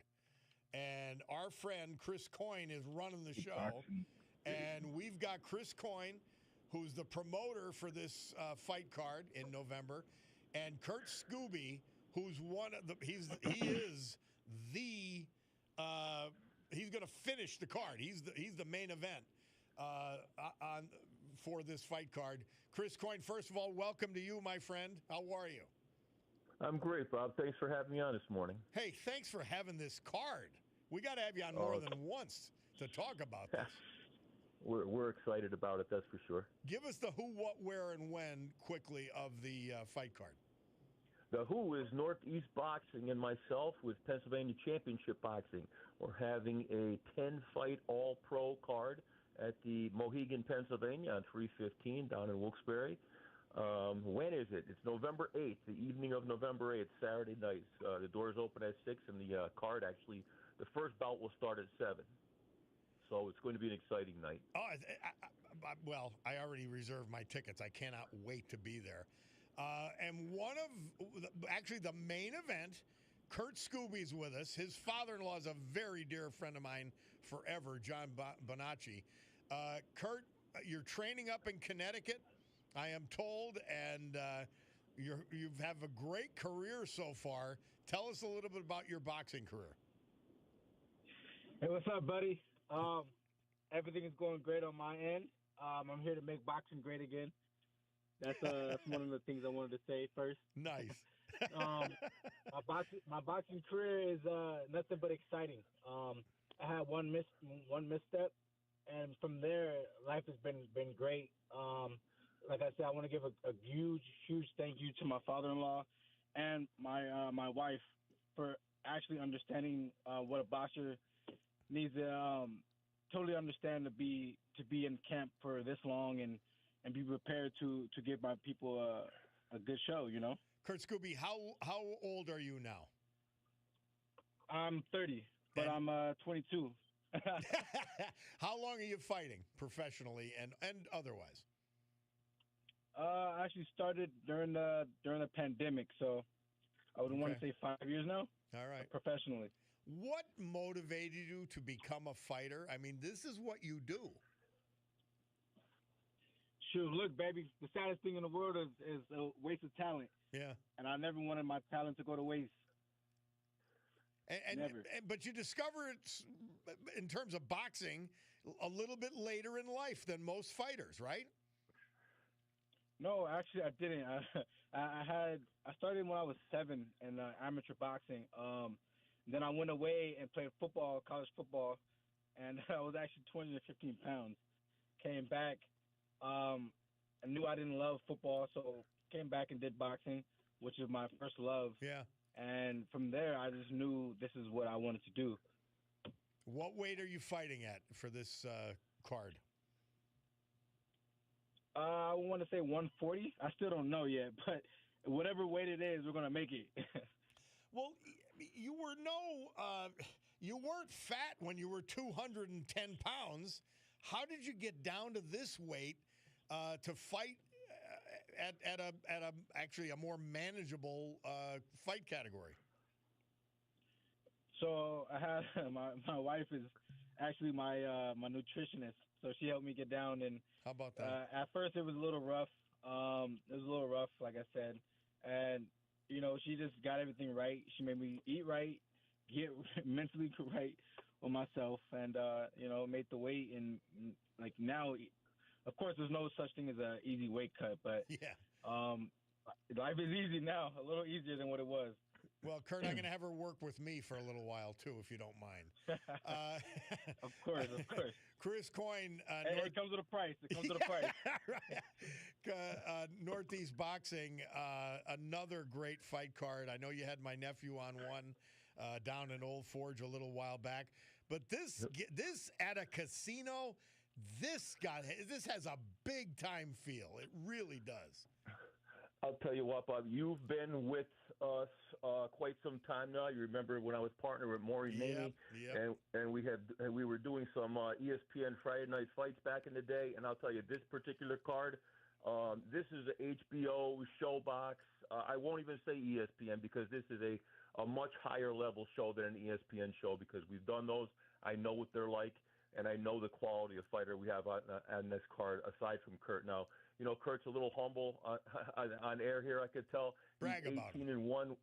And our friend Chris Coyne is running the show. And we've got Chris Coyne, who's the promoter for this fight card in November, and Kurt Scooby, who's one of the he's going to finish the card. He's the main event for this fight card. Chris Coyne, first of all, welcome to you, my friend. How are you? I'm great, Bob. Thanks for having me on this morning. Hey, thanks for having this card. We got to have you on more than once to talk about this. We're excited about it, that's for sure. Give us the who, what, where, and when quickly of the fight card. The who is Northeast Boxing and myself with Pennsylvania Championship Boxing. We're having a 10-fight all-pro card at the Mohegan, Pennsylvania on 315 down in Wilkes-Barre. When is it? It's November 8th, the evening of November 8th, Saturday night. The doors open at 6, and the card actually, the first bout will start at 7. So it's going to be an exciting night. Oh, well, I already reserved my tickets. I cannot wait to be there. And actually the main event, Kurt Scooby's with us. His father-in-law is a very dear friend of mine forever, John Bonacci. Kurt, you're training up in Connecticut, I am told, and you have a great career so far. Tell us a little bit about your boxing career. Hey, what's up, buddy? Everything is going great on my end. I'm here to make boxing great again. That's one of the things I wanted to say first. Nice. My boxing career is nothing but exciting. I had one misstep, and from there, life has been great. Like I said, I want to give a huge thank you to my father-in-law and my wife for actually understanding what a boxer needs to totally understand to be in camp for this long and be prepared to give my people a good show. Kurt Scooby, how old are you now? I'm 30, but I'm 22. How long are you fighting professionally and otherwise? I actually started during the pandemic, so I would want to say 5 years now. All right. Professionally. What motivated you to become a fighter? I mean, this is what you do. Shoot, look, baby, the saddest thing in the world is a waste of talent. Yeah. And I never wanted my talent to go to waste. But you discover it in terms of boxing a little bit later in life than most fighters, right? No, actually, I didn't. I started when I was 7 in amateur boxing. Then I went away and played football, college football, and I was actually 20 to 15 pounds. Came back. I knew I didn't love football, so came back and did boxing, which is my first love. Yeah. And from there, I just knew this is what I wanted to do. What weight are you fighting at for this card? I want to say 140. I still don't know yet, but whatever weight it is, we're going to make it. Well, you weren't fat when you were 210 pounds. How did you get down to this weight to fight at actually a more manageable fight category? So I had my wife is actually my nutritionist, so she helped me get down. And how about that? At first, it was a little rough. It was a little rough, like I said, and she just got everything right. She made me eat right, get mentally right with myself, and made the weight. And like now, of course, there's no such thing as an easy weight cut, but life is easy now, a little easier than what it was. Well, Kurt, I'm going to have her work with me for a little while, too, if you don't mind. Of course. Chris Coyne. It comes with a price. Right. Northeast Boxing, another great fight card. I know you had my nephew on one down in Old Forge a little while back. But this at a casino, this has a big-time feel. It really does. I'll tell you what, Bob, you've been with us quite some time now. You remember when I was partner with Maury Mamie, and we were doing some ESPN Friday Night Fights back in the day. And I'll tell you, this particular card, this is an HBO showbox. I won't even say ESPN because this is a much higher level show than an ESPN show because we've done those. I know what they're like, and I know the quality of fighter we have on this card aside from Kurt. Now, Kurt's a little humble on air here, I could tell. Brag He's about 18 him. and 1.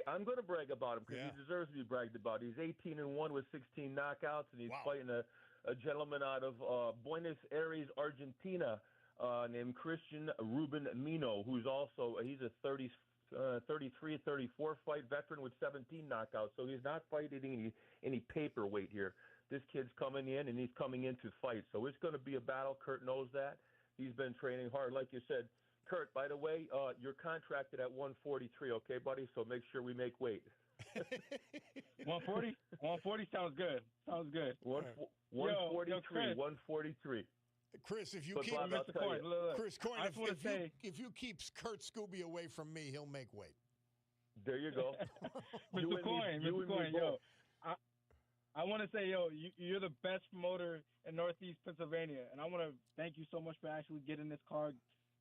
I'm going to brag about him because he deserves to be bragged about. He's 18 and 1 with 16 knockouts, and he's fighting a gentleman out of Buenos Aires, Argentina, named Christian Ruben Mino, who's he's a 33, 34 fight veteran with 17 knockouts. So he's not fighting any paperweight here. This kid's coming in, and he's coming in to fight. So it's going to be a battle. Kurt knows that. He's been training hard. Like you said, Kurt, by the way, you're contracted at 143, okay, buddy? So make sure we make weight. 140? 140 sounds good. 143, 143. Chris, if you but keep Bob, Chris Coyne, if you keep Kurt Scooby away from me, he'll make weight. There you go. Mr. Coyne, yo, I want to say, you're the best promoter in Northeast Pennsylvania, and I want to thank you so much for actually getting this card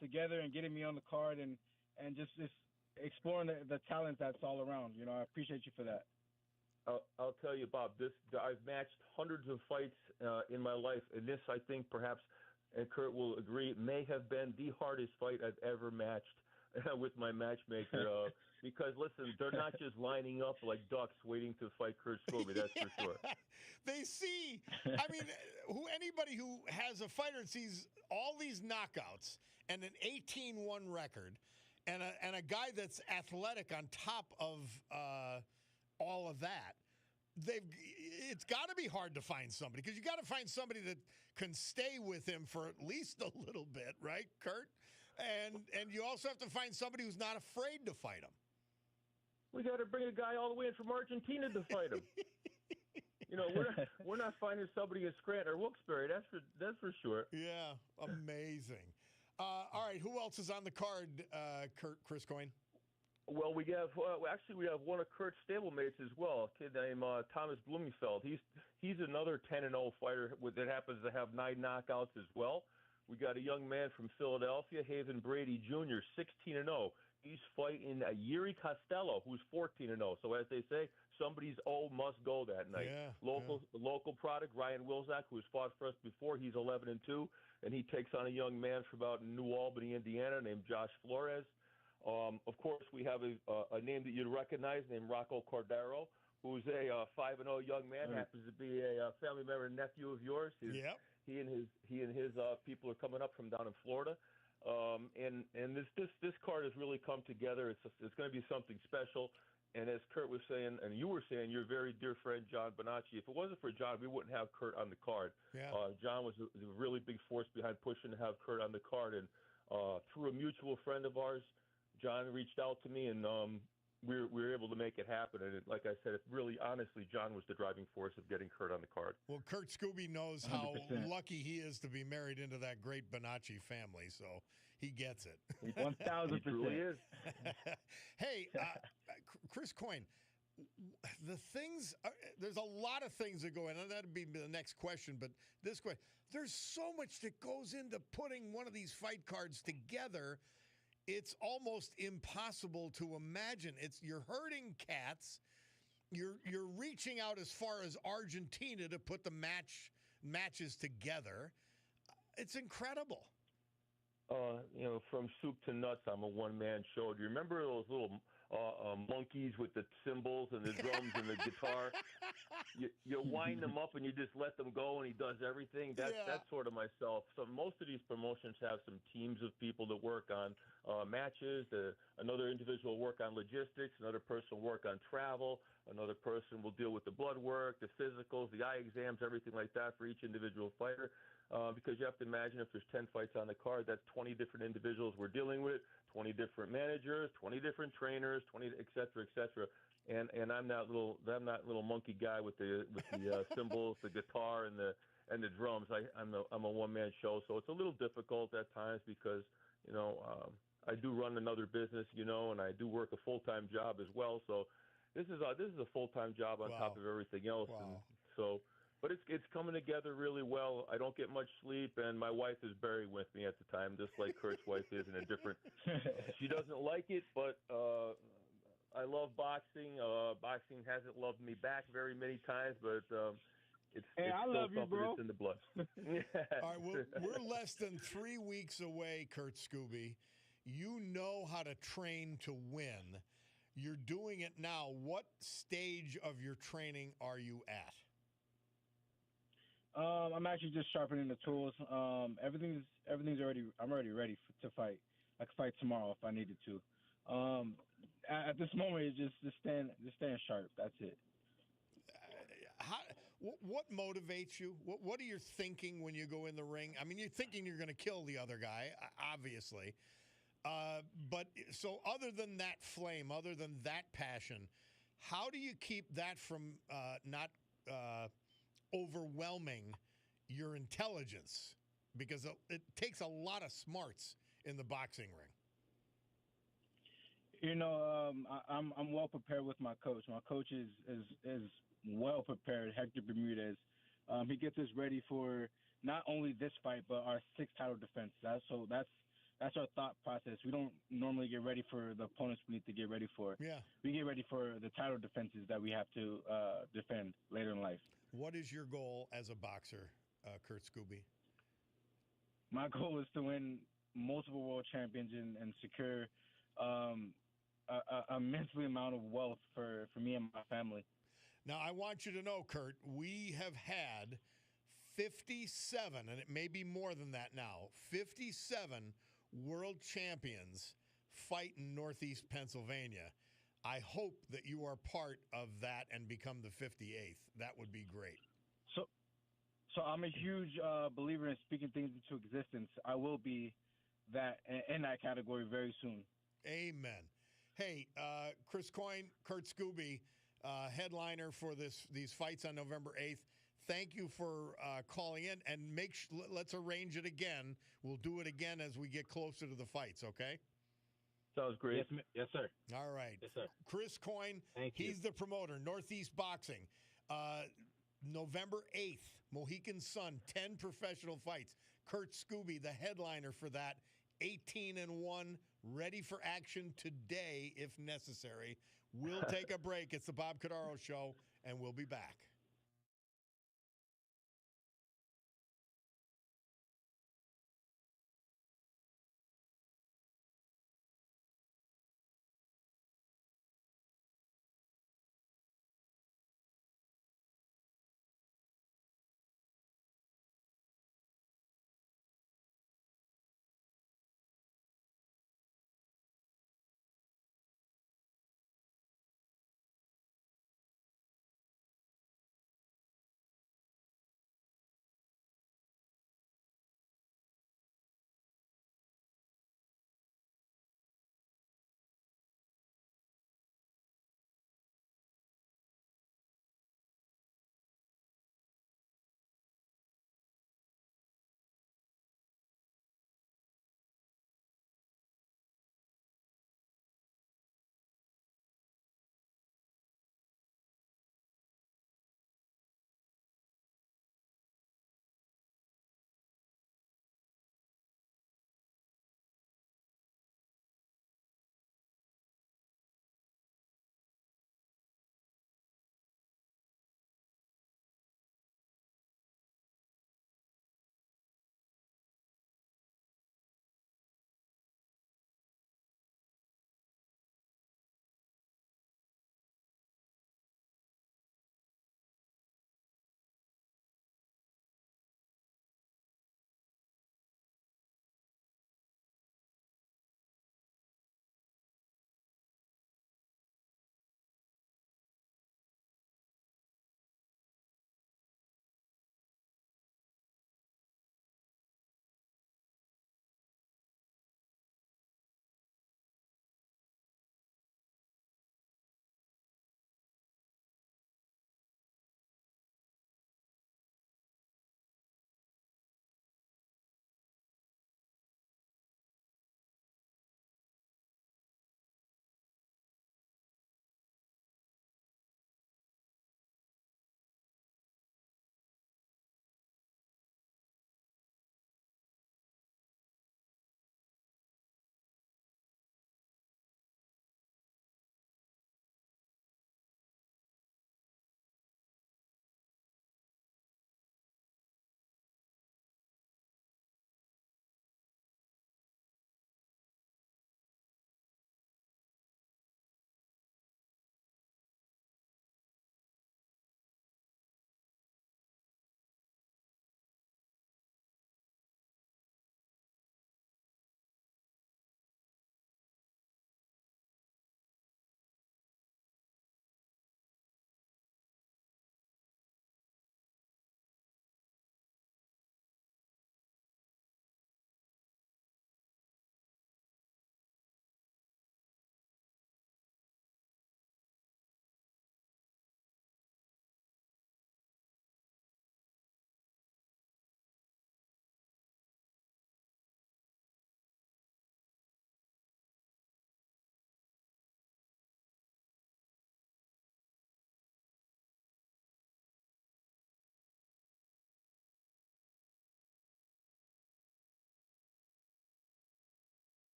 together and getting me on the card and just exploring the talent that's all around. I appreciate you for that. I'll tell you, Bob, I've matched hundreds of fights in my life, and this, I think, perhaps, and Kurt will agree, may have been the hardest fight I've ever matched with my matchmaker. Because, listen, they're not just lining up like ducks waiting to fight Kurt Scooby, that's for sure. They see, anybody who has a fighter and sees all these knockouts and an 18-1 record and a guy that's athletic on top of all of that, it's got to be hard to find somebody because you got to find somebody that can stay with him for at least a little bit, right, Kurt? And you also have to find somebody who's not afraid to fight him. We got to bring a guy all the way in from Argentina to fight him. We're not finding somebody in Scranton or Wilkes-Barre. That's for sure. Yeah, amazing. All right, who else is on the card, Chris Coyne? Well, we have one of Kurt's stablemates as well, a kid named Thomas Blumenfeld. He's another 10-0 fighter that happens to have 9 knockouts as well. We got a young man from Philadelphia, Haven Brady Jr., 16-0. He's fighting Yuri Costello, who's 14-0. So as they say, somebody's must go that night. Local product, Ryan Wilczak, who's fought for us before. He's 11-2, and he takes on a young man from out in New Albany, Indiana, named Josh Flores. Of course, we have a name that you'd recognize named Rocco Cordaro, who's a 5-0 young man, happens to be a family member and nephew of yours. He and his people are coming up from down in Florida. And this card has really come together. It's going to be something special. And as Kurt was saying, and you were saying, your very dear friend John Bonacci. If it wasn't for John, we wouldn't have Kurt on the card. Yeah. John was a really big force behind pushing to have Kurt on the card. And through a mutual friend of ours, John reached out to me, and we were able to make it happen. And like I said, honestly, John was the driving force of getting Kurt on the card. Well, Kurt Scooby knows 100%. how lucky he is to be married into that great Bonacci family, so he gets it. 1,000%. He truly is. Hey, Chris Coyne, there's a lot of things that go in, and that'd be the next question, but this question, there's so much that goes into putting one of these fight cards together. It's almost impossible to imagine. You're herding cats. You're reaching out as far as Argentina to put the matches together. It's incredible. From soup to nuts, I'm a one-man show. Do you remember those little monkeys with the cymbals and the drums and the guitar? You wind them up and you just let them go, and he does everything. That's sort of myself. So most of these promotions have some teams of people that work on matches. Another individual will work on logistics. Another person will work on travel. Another person will deal with the blood work, the physicals, the eye exams, everything like that for each individual fighter. Because you have to imagine if there's 10 fights on the card, that's 20 different individuals we're dealing with, 20 different managers, 20 different trainers, 20, et cetera, et cetera. And I'm that little monkey guy with the cymbals, the guitar, and the drums. I'm a one-man show, so it's a little difficult at times because I do run another business, and I do work a full-time job as well. So this is a full-time job on top of everything else, and so. But it's coming together really well. I don't get much sleep, and my wife is buried with me at the time, just like Kurt's wife is in a different. She doesn't like it, but I love boxing. Boxing hasn't loved me back very many times, but it's I still love you, something bro. that's in the blood. All right, we're less than 3 weeks away, Kurt Scooby. You know how to train to win. You're doing it now. What stage of your training are you at? I'm actually just sharpening the tools. Everything's already. I'm already ready to fight. I can fight tomorrow if I needed to. At this moment, it's just staying sharp. That's it. What motivates you? What are you thinking when you go in the ring? I mean, you're thinking you're going to kill the other guy, obviously. But so other than that flame, other than that passion, how do you keep that from not overwhelming your intelligence? Because it takes a lot of smarts in the boxing ring. I'm well prepared with my coach. My coach is well prepared. Hector Bermudez. He gets us ready for not only this fight but our 6th title defense. That's our thought process. We don't normally get ready for the opponents we need to get ready for. Yeah. We get ready for the title defenses that we have to defend later in life. What is your goal as a boxer, Kurt Scooby? My goal is to win multiple world champions and secure a immensely amount of wealth for me and my family. Now, I want you to know, Kurt, we have had 57, and it may be more than that now, 57 world champions fight in Northeast Pennsylvania. I hope that you are part of that and become the 58th. That would be great. So I'm a huge believer in speaking things into existence. I will be that in that category very soon. Amen. Hey, Chris Coyne, Kurt Scooby, headliner for these fights on November 8th. Thank you for calling in, and let's arrange it again. We'll do it again as we get closer to the fights, okay? Sounds great. Yes, sir. All right. Yes, sir. Chris Coyne, he's the promoter, Northeast Boxing. November 8th, Mohican Sun, 10 professional fights. Kurt Scooby, the headliner for that, 18-1, ready for action today if necessary. We'll take a break. It's the Bob Cordaro Show, and we'll be back.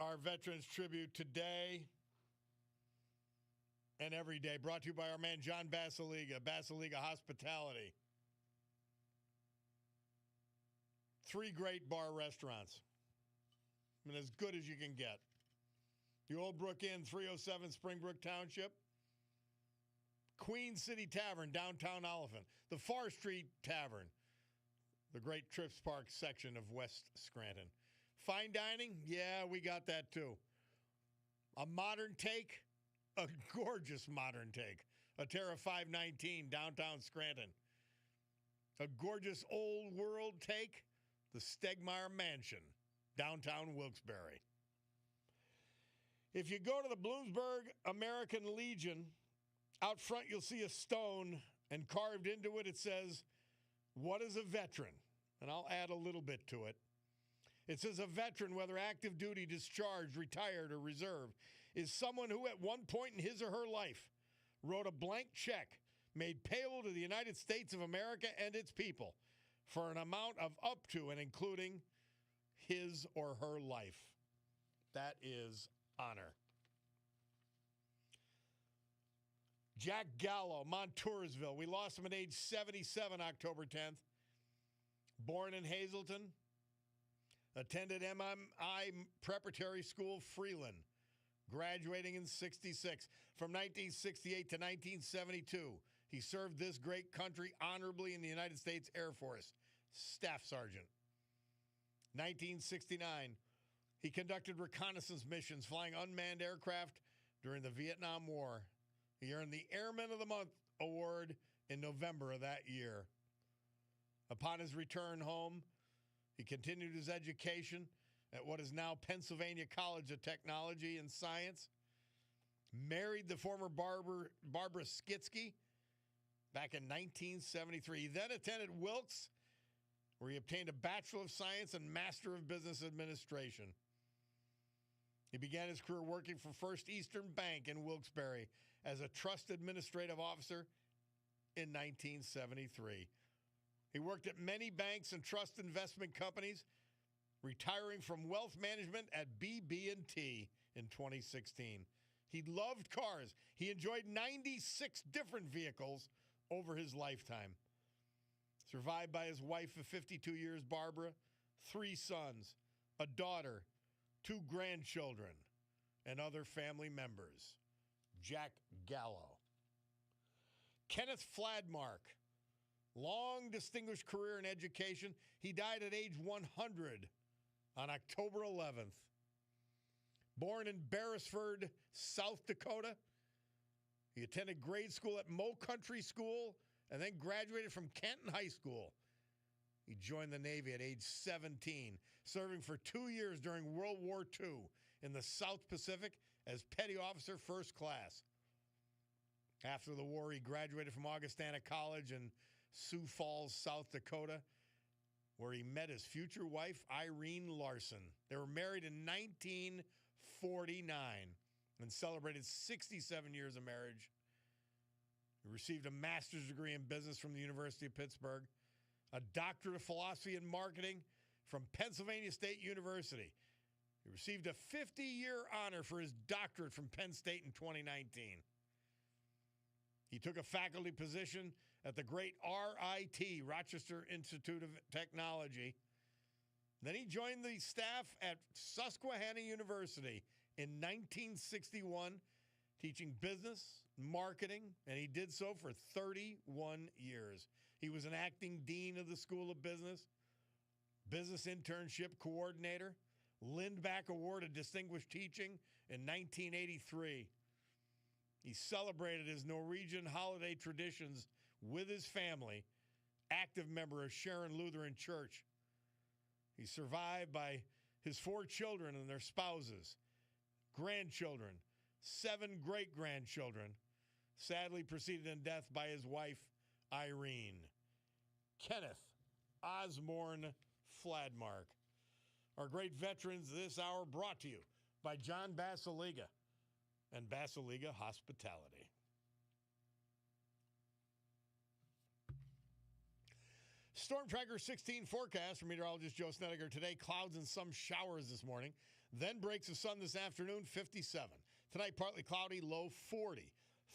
our Veterans Tribute today and every day. Brought to you by our man John Basiliga, Basiliga Hospitality. 3 great bar restaurants. I mean, as good as you can get. The Old Brook Inn, 307 Springbrook Township. Queen City Tavern, downtown Oliphant. The Far Street Tavern, the great Trips Park section of West Scranton. Fine dining? Yeah, we got that too. A modern take? A gorgeous modern take. A Terra 519, downtown Scranton. A gorgeous old world take? The Stegmeyer Mansion, downtown Wilkes-Barre. If you go to the Bloomsburg American Legion, out front you'll see a stone, and carved into it, it says, "What is a veteran?" And I'll add a little bit to it. It says a veteran, whether active duty, discharged, retired, or reserve, is someone who at one point in his or her life wrote a blank check made payable to the United States of America and its people for an amount of up to and including his or her life. That is honor. Jack Gallo, Montoursville. We lost him at age 77, October 10th. Born in Hazleton. Attended MMI Preparatory School, Freeland. Graduating in 66. From 1968 to 1972, he served this great country honorably in the United States Air Force. Staff Sergeant. 1969, he conducted reconnaissance missions flying unmanned aircraft during the Vietnam War. He earned the Airman of the Month award in November of that year. Upon his return home, he continued his education at what is now Pennsylvania College of Technology and Science. Married the former Barbara Skitsky back in 1973. He then attended WILKS, where he obtained a Bachelor of Science and Master of Business Administration. He began his career working for First Eastern Bank in Wilkes-Barre as a trust administrative officer in 1973. He worked at many banks and trust investment companies, retiring from wealth management at BB&T in 2016. He loved cars. He enjoyed 96 different vehicles over his lifetime. Survived by his wife of 52 years, Barbara, 3 sons, a daughter, 2 grandchildren, and other family members. Jack Gallo. Kenneth Fladmark. Long distinguished career in education. He died at age 100 on October 11th. Born in Beresford, South Dakota. He attended grade school at Moe Country School and then graduated from Canton High School. He joined the Navy at age 17, serving for 2 years during World War II in the South Pacific as Petty Officer First Class. After the war, he graduated from Augustana College in Sioux Falls, South Dakota, where he met his future wife, Irene Larson. They were married in 1949 and celebrated 67 years of marriage. He received a master's degree in business from the University of Pittsburgh, a doctorate of philosophy and marketing from Pennsylvania State University. He received a 50-year honor for his doctorate from Penn State in 2019. He took a faculty position at the great RIT, Rochester Institute of Technology. Then he joined the staff at Susquehanna University in 1961, teaching business, marketing, and he did so for 31 years. He was an acting dean of the School of Business, business internship coordinator, Lindback Award of Distinguished Teaching in 1983. He celebrated his Norwegian holiday traditions with his family, active member of Sharon Lutheran Church. He's survived by his 4 children and their spouses, grandchildren, 7 great-grandchildren, sadly preceded in death by his wife, Irene. Kenneth Osborne Fladmark. Our great veterans this hour brought to you by John Basiliga and Basiliga Hospitality. Storm Tracker 16 forecast from meteorologist Joe Snedeker. Today, clouds and some showers this morning. Then breaks the sun this afternoon, 57. Tonight, partly cloudy, low 40.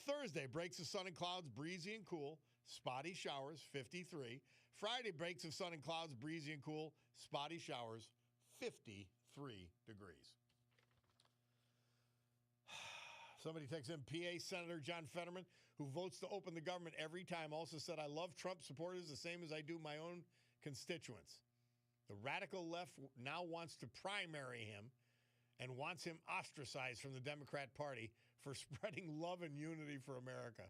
Thursday, breaks the sun and clouds, breezy and cool. Spotty showers, 53. Friday, breaks of sun and clouds, breezy and cool. Spotty showers, 53 degrees. Somebody texts in, PA Senator John Fetterman, who votes to open the government every time, also said, I love Trump supporters the same as I do my own constituents. The radical left now wants to primary him and wants him ostracized from the Democrat Party for spreading love and unity for America.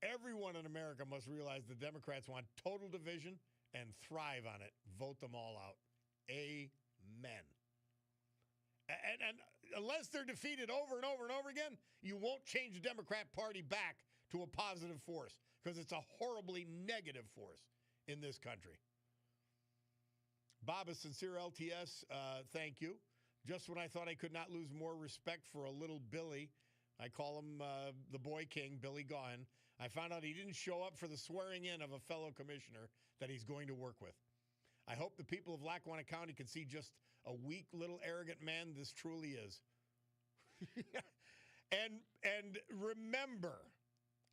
Everyone in America must realize the Democrats want total division and thrive on it. Vote them all out. Amen. And unless they're defeated over and over and over again, you won't change the Democrat Party back to a positive force because it's a horribly negative force in this country. Bob, a sincere LTS, thank you. Just when I thought I could not lose more respect for a little Billy, I call him the boy king, Billy Gaughan, I found out he didn't show up for the swearing in of a fellow commissioner that he's going to work with. I hope the people of Lackawanna County can see just a weak little arrogant man this truly is. and remember,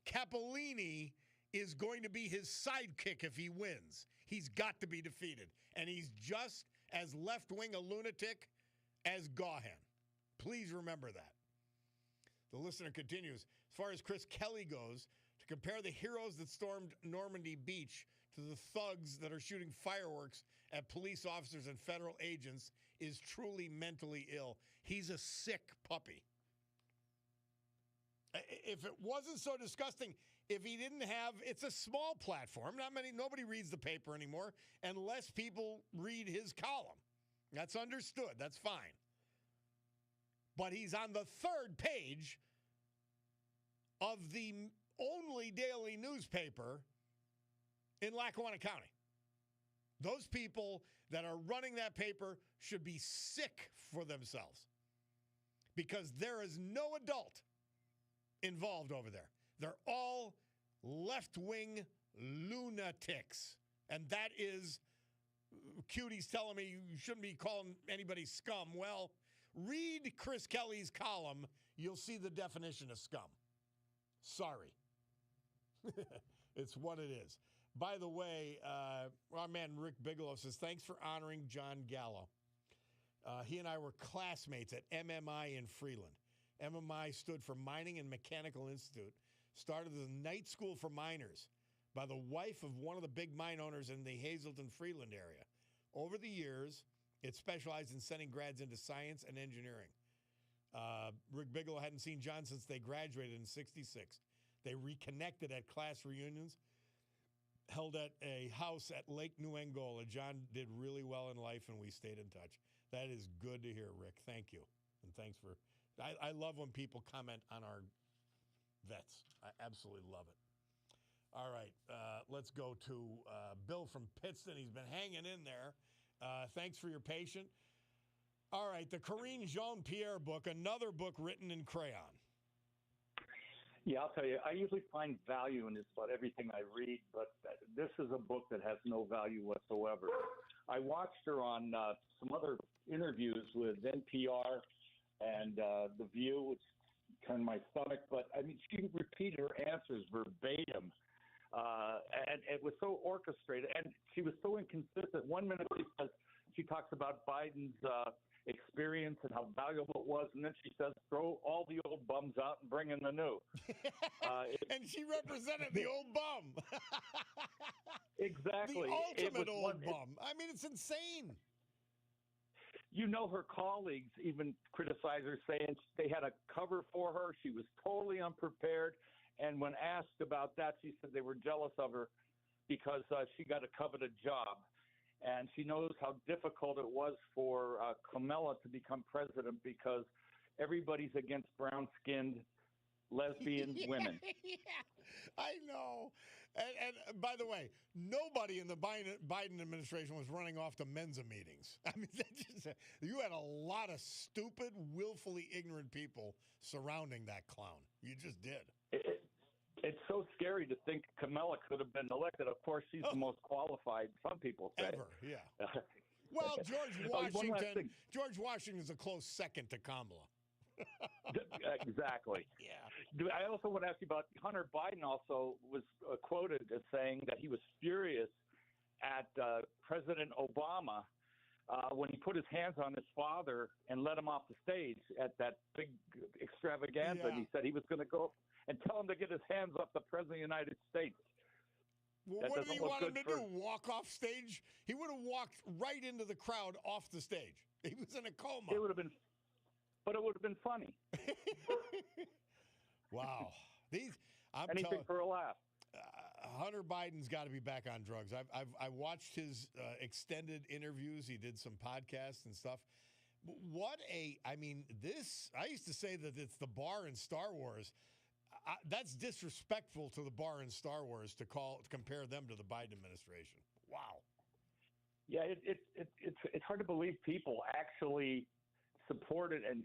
Capolini is going to be his sidekick if he wins. He's got to be defeated. And he's just as left-wing a lunatic as Gaughan. Please remember that. The listener continues, as far as Chris Kelly goes, to compare the heroes that stormed Normandy Beach to the thugs that are shooting fireworks at police officers and federal agents is truly mentally ill. He's a sick puppy. If it wasn't so disgusting, if he didn't have, it's a small platform. Nobody reads the paper anymore unless people read his column. That's understood. That's fine. But he's on the third page of the only daily newspaper in Lackawanna County. Those people that are running that paper should be sick for themselves because there is no adult involved over there. They're all left-wing lunatics. And that is, Cutie's telling me you shouldn't be calling anybody scum. Well, read Chris Kelly's column. You'll see the definition of scum. Sorry. It's what it is. By the way, our man Rick Bigelow says, thanks for honoring John Gallo. He and I were classmates at MMI in Freeland. MMI stood for Mining and Mechanical Institute, started as a night school for miners by the wife of one of the big mine owners in the Hazleton, Freeland area. Over the years, it specialized in sending grads into science and engineering. Rick Bigelow hadn't seen John since they graduated in '66. They reconnected at class reunions, held at a house at Lake New Angola. John did really well in life, and we stayed in touch. That is good to hear, Rick. Thank you. And thanks for... I love when people comment on our vets. I absolutely love it. All right, let's go to Bill from Pittston. He's been hanging in there. Thanks for your patience. All right, the Corinne Jean-Pierre book, another book written in crayon. Yeah, I'll tell you, I usually find value in just about everything I read, but this is a book that has no value whatsoever. I watched her on some other interviews with NPR and The View, which turned my stomach, but I mean, she repeated her answers verbatim. And it was so orchestrated, and she was so inconsistent. 1 minute she talks about Biden's experience and how valuable it was, and then she says, throw all the old bums out and bring in the new. And she represented the old bum. Exactly. The ultimate old bum. I mean, it's insane. You know, her colleagues even criticize her, saying they had a cover for her. She was totally unprepared. And when asked about that, she said they were jealous of her because she got a coveted job. And she knows how difficult it was for Kamala to become president because everybody's against brown-skinned lesbian women. Yeah, I know. And by the way, nobody in the Biden administration was running off to Mensa meetings. I mean, you had a lot of stupid, willfully ignorant people surrounding that clown. You just did. It's so scary to think Kamala could have been elected. Of course, she's the most qualified, some people say. Ever, yeah. Well, George Oh, one last Washington. thing. George Washington is a close second to Kamala. Exactly. Yeah. I also want to ask you about Hunter Biden. Also was quoted as saying that he was furious at President Obama when he put his hands on his father and let him off the stage at that big extravaganza. Yeah. And he said he was going to go and tell him to get his hands off the President of the United States. Well, That what did doesn't he look want him good to do? Walk off stage? He would have walked right into the crowd off the stage. He was in a coma. It would have been, but it would have been funny. Wow. I'm Anything telling. for a laugh. Hunter Biden's got to be back on drugs. I watched his extended interviews. He did some podcasts and stuff. I used to say that it's the bar in Star Wars. That's disrespectful to the bar in Star Wars to compare them to the Biden administration. Wow. Yeah, it's hard to believe people actually support it, and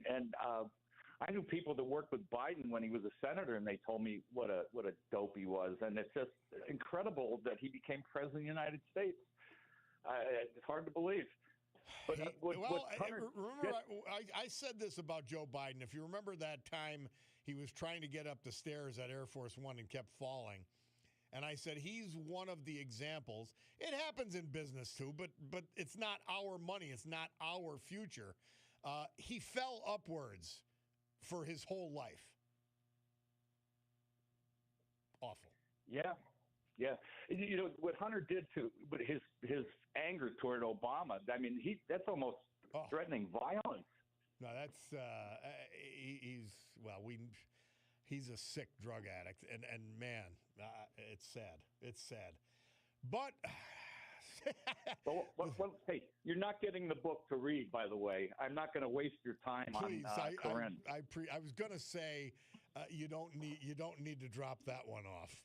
I knew people that worked with Biden when he was a senator, and they told me what a dope he was, and it's just incredible that he became president of the United States. It's hard to believe. But remember, I said this about Joe Biden. If you remember that time he was trying to get up the stairs at Air Force One and kept falling, and I said he's one of the examples. It happens in business too, but it's not our money. It's not our future. He fell upwards for his whole life. Awful. Yeah. You know what Hunter did but his anger toward Obama. I mean, that's almost threatening violence. No, that's he's a sick drug addict, and man, it's sad. It's sad, but. Well, hey, you're not getting the book to read, by the way. I'm not going to waste your time Please, on Corinne. I was going to say you don't need to drop that one off.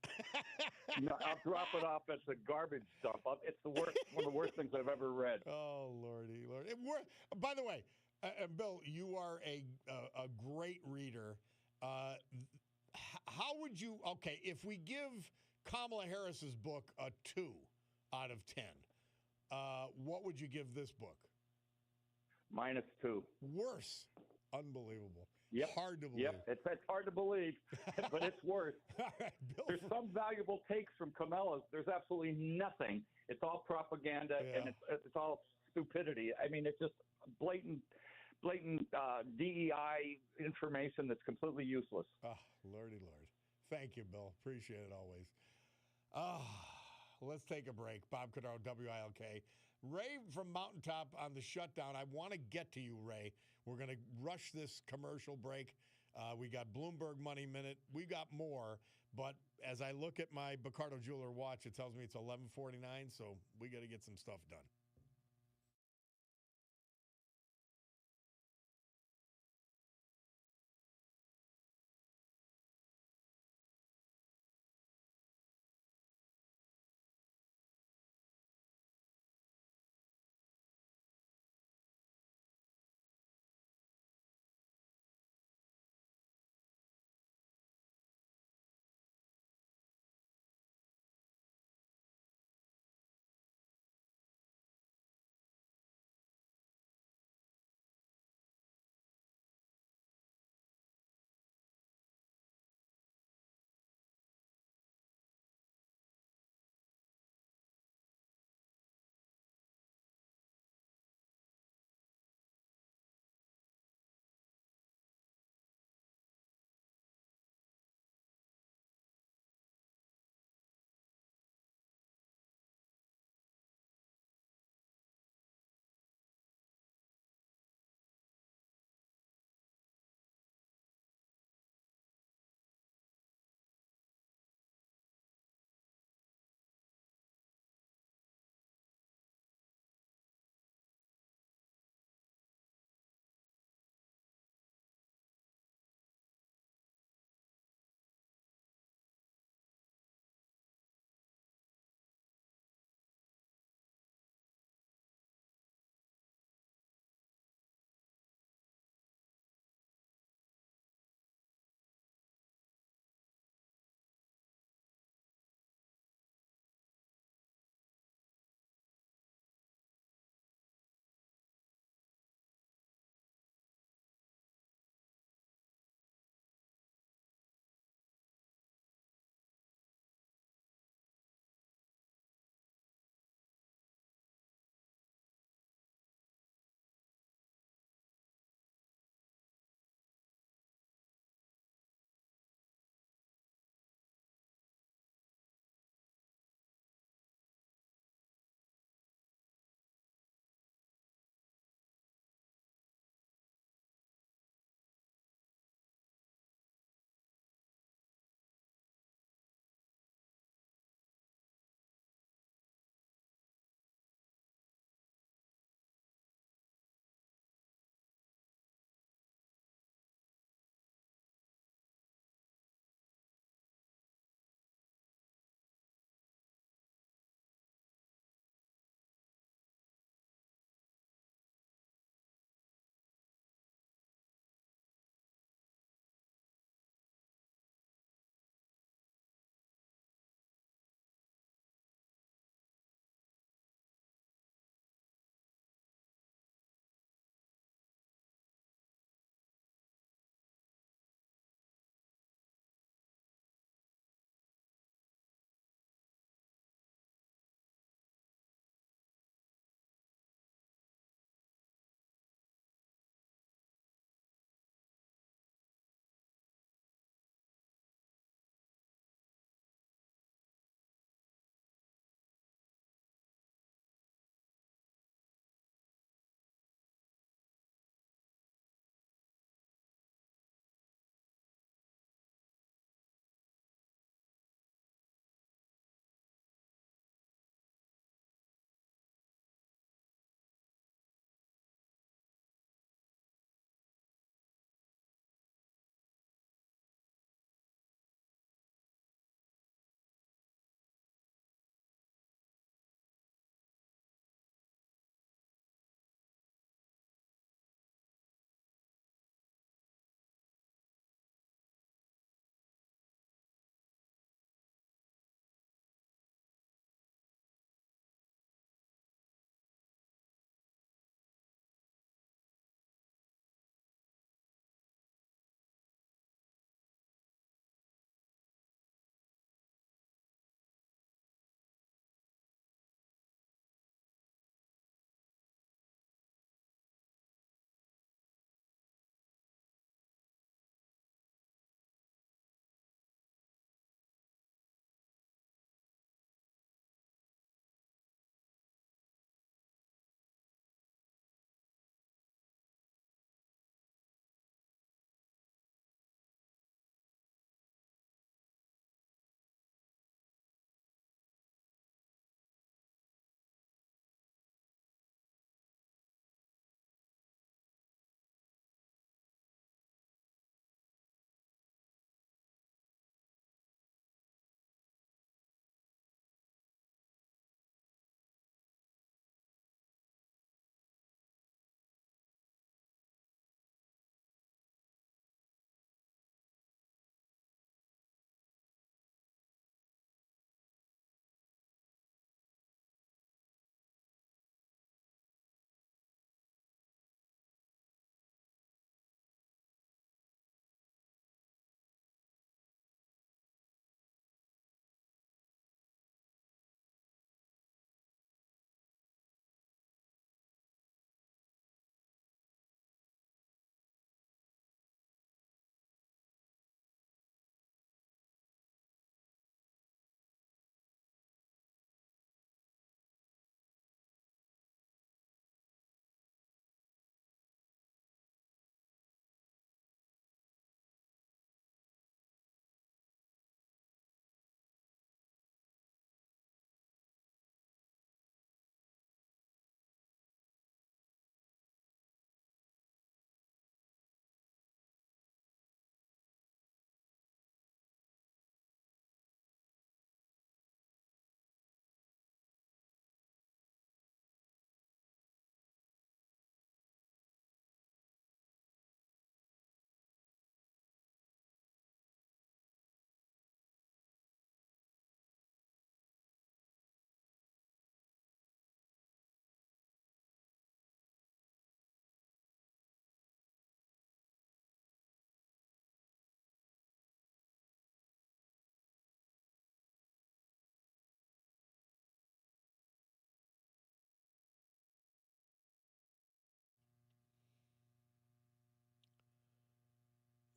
No, I'll drop it off as a garbage dump. It's the worst, one of the worst things I've ever read. Oh, Lordy. By the way, Bill, you are a great reader. How would you? Okay, if we give Kamala Harris's book a 2 out of 10, what would you give this book? -2. Worse. Unbelievable. Yep. Hard to believe. Yep, it's hard to believe, but it's worse. All right, Bill. There's some valuable takes from Kamala. There's absolutely nothing. It's all propaganda, and it's all stupidity. I mean, it's just blatant DEI information that's completely useless. Oh, Lordy Lord. Thank you, Bill. Appreciate it always. Let's take a break. Bob Cordaro, WILK. Ray from Mountaintop on the shutdown. I want to get to you, Ray. We're going to rush this commercial break. We got Bloomberg Money Minute. We got more. But as I look at my Bacardo Jeweler watch, it tells me it's 11:49, so we got to get some stuff done.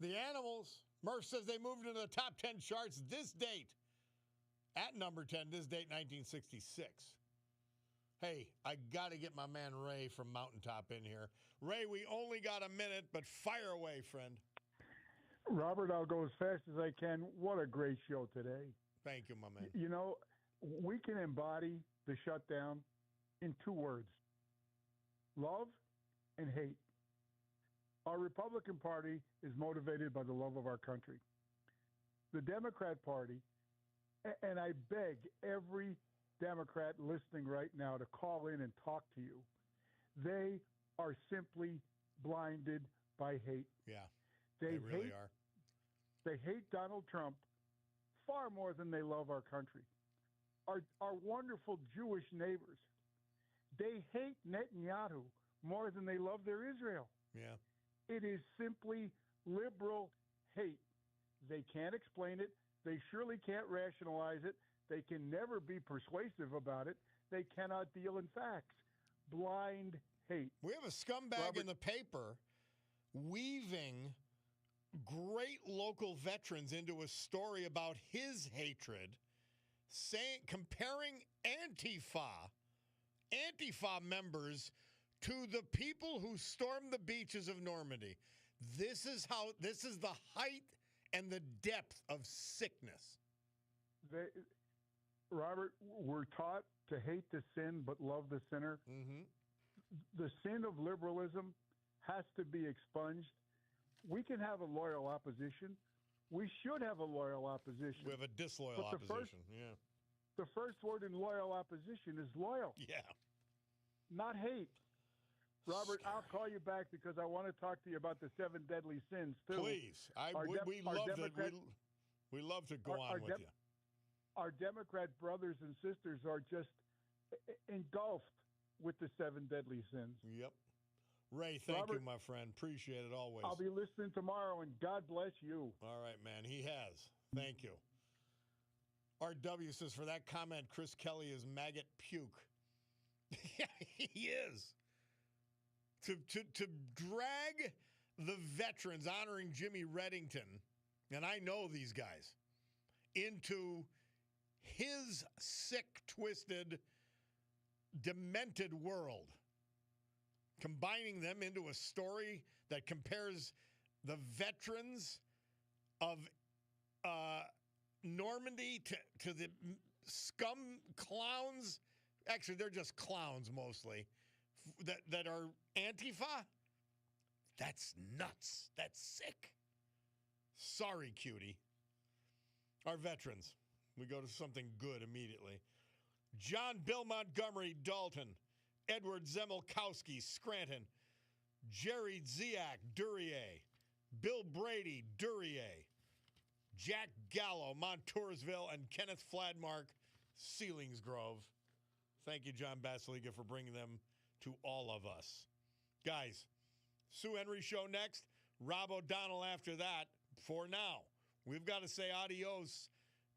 The Animals. Murph says they moved into the top 10 charts this date. At number 10, this date, 1966. Hey, I got to get my man Ray from Mountaintop in here. Ray, we only got a minute, but fire away, friend. Robert, I'll go as fast as I can. What a great show today. Thank you, my man. You know, we can embody the shutdown in 2 words: love and hate. Our Republican Party is motivated by the love of our country. The Democrat Party, and I beg every Democrat listening right now to call in and talk to you, they are simply blinded by hate. Yeah, they really are. They hate Donald Trump far more than they love our country. Our wonderful Jewish neighbors, they hate Netanyahu more than they love their Israel. Yeah. It is simply liberal hate. They can't explain it. They surely can't rationalize it. They can never be persuasive about it. They cannot deal in facts. Blind hate. We have a scumbag in the paper weaving great local veterans into a story about his hatred, comparing Antifa members to the people who stormed the beaches of Normandy. This is the height and the depth of sickness. Robert, we're taught to hate the sin but love the sinner. Mm-hmm. The sin of liberalism has to be expunged. We can have a loyal opposition. We should have a loyal opposition. We have a disloyal opposition. The first word in loyal opposition is loyal. Yeah. Not hate. Robert, I'll call you back because I want to talk to you about the 7 deadly sins, too. Please. We love to go on with you. Our Democrat brothers and sisters are just engulfed with the 7 deadly sins. Yep. Ray, thank you, my friend. Appreciate it always. I'll be listening tomorrow, and God bless you. All right, man. He has. Thank you. RW says, for that comment, Chris Kelly is maggot puke. Yeah, he is. To drag the veterans honoring Jimmy Reddington, and I know these guys, into his sick, twisted, demented world, combining them into a story that compares the veterans of Normandy to the scum clowns. Actually, they're just clowns mostly that are Antifa. That's nuts. That's sick. Sorry, cutie. Our veterans. We go to something good immediately. John Bill Montgomery, Dalton. Edward Zemolkowski, Scranton. Jerry Ziak, Duryea. Bill Brady, Duryea. Jack Gallo, Montoursville, and Kenneth Fladmark, Selingsgrove. Thank you, John Basiliga, for bringing them to all of us. Guys, Sue Henry show next. Rob O'Donnell after that. For now, we've got to say adios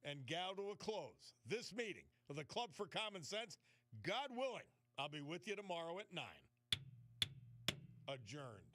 and gal to a close. This meeting of the Club for Common Sense, God willing, I'll be with you tomorrow at 9. Adjourned.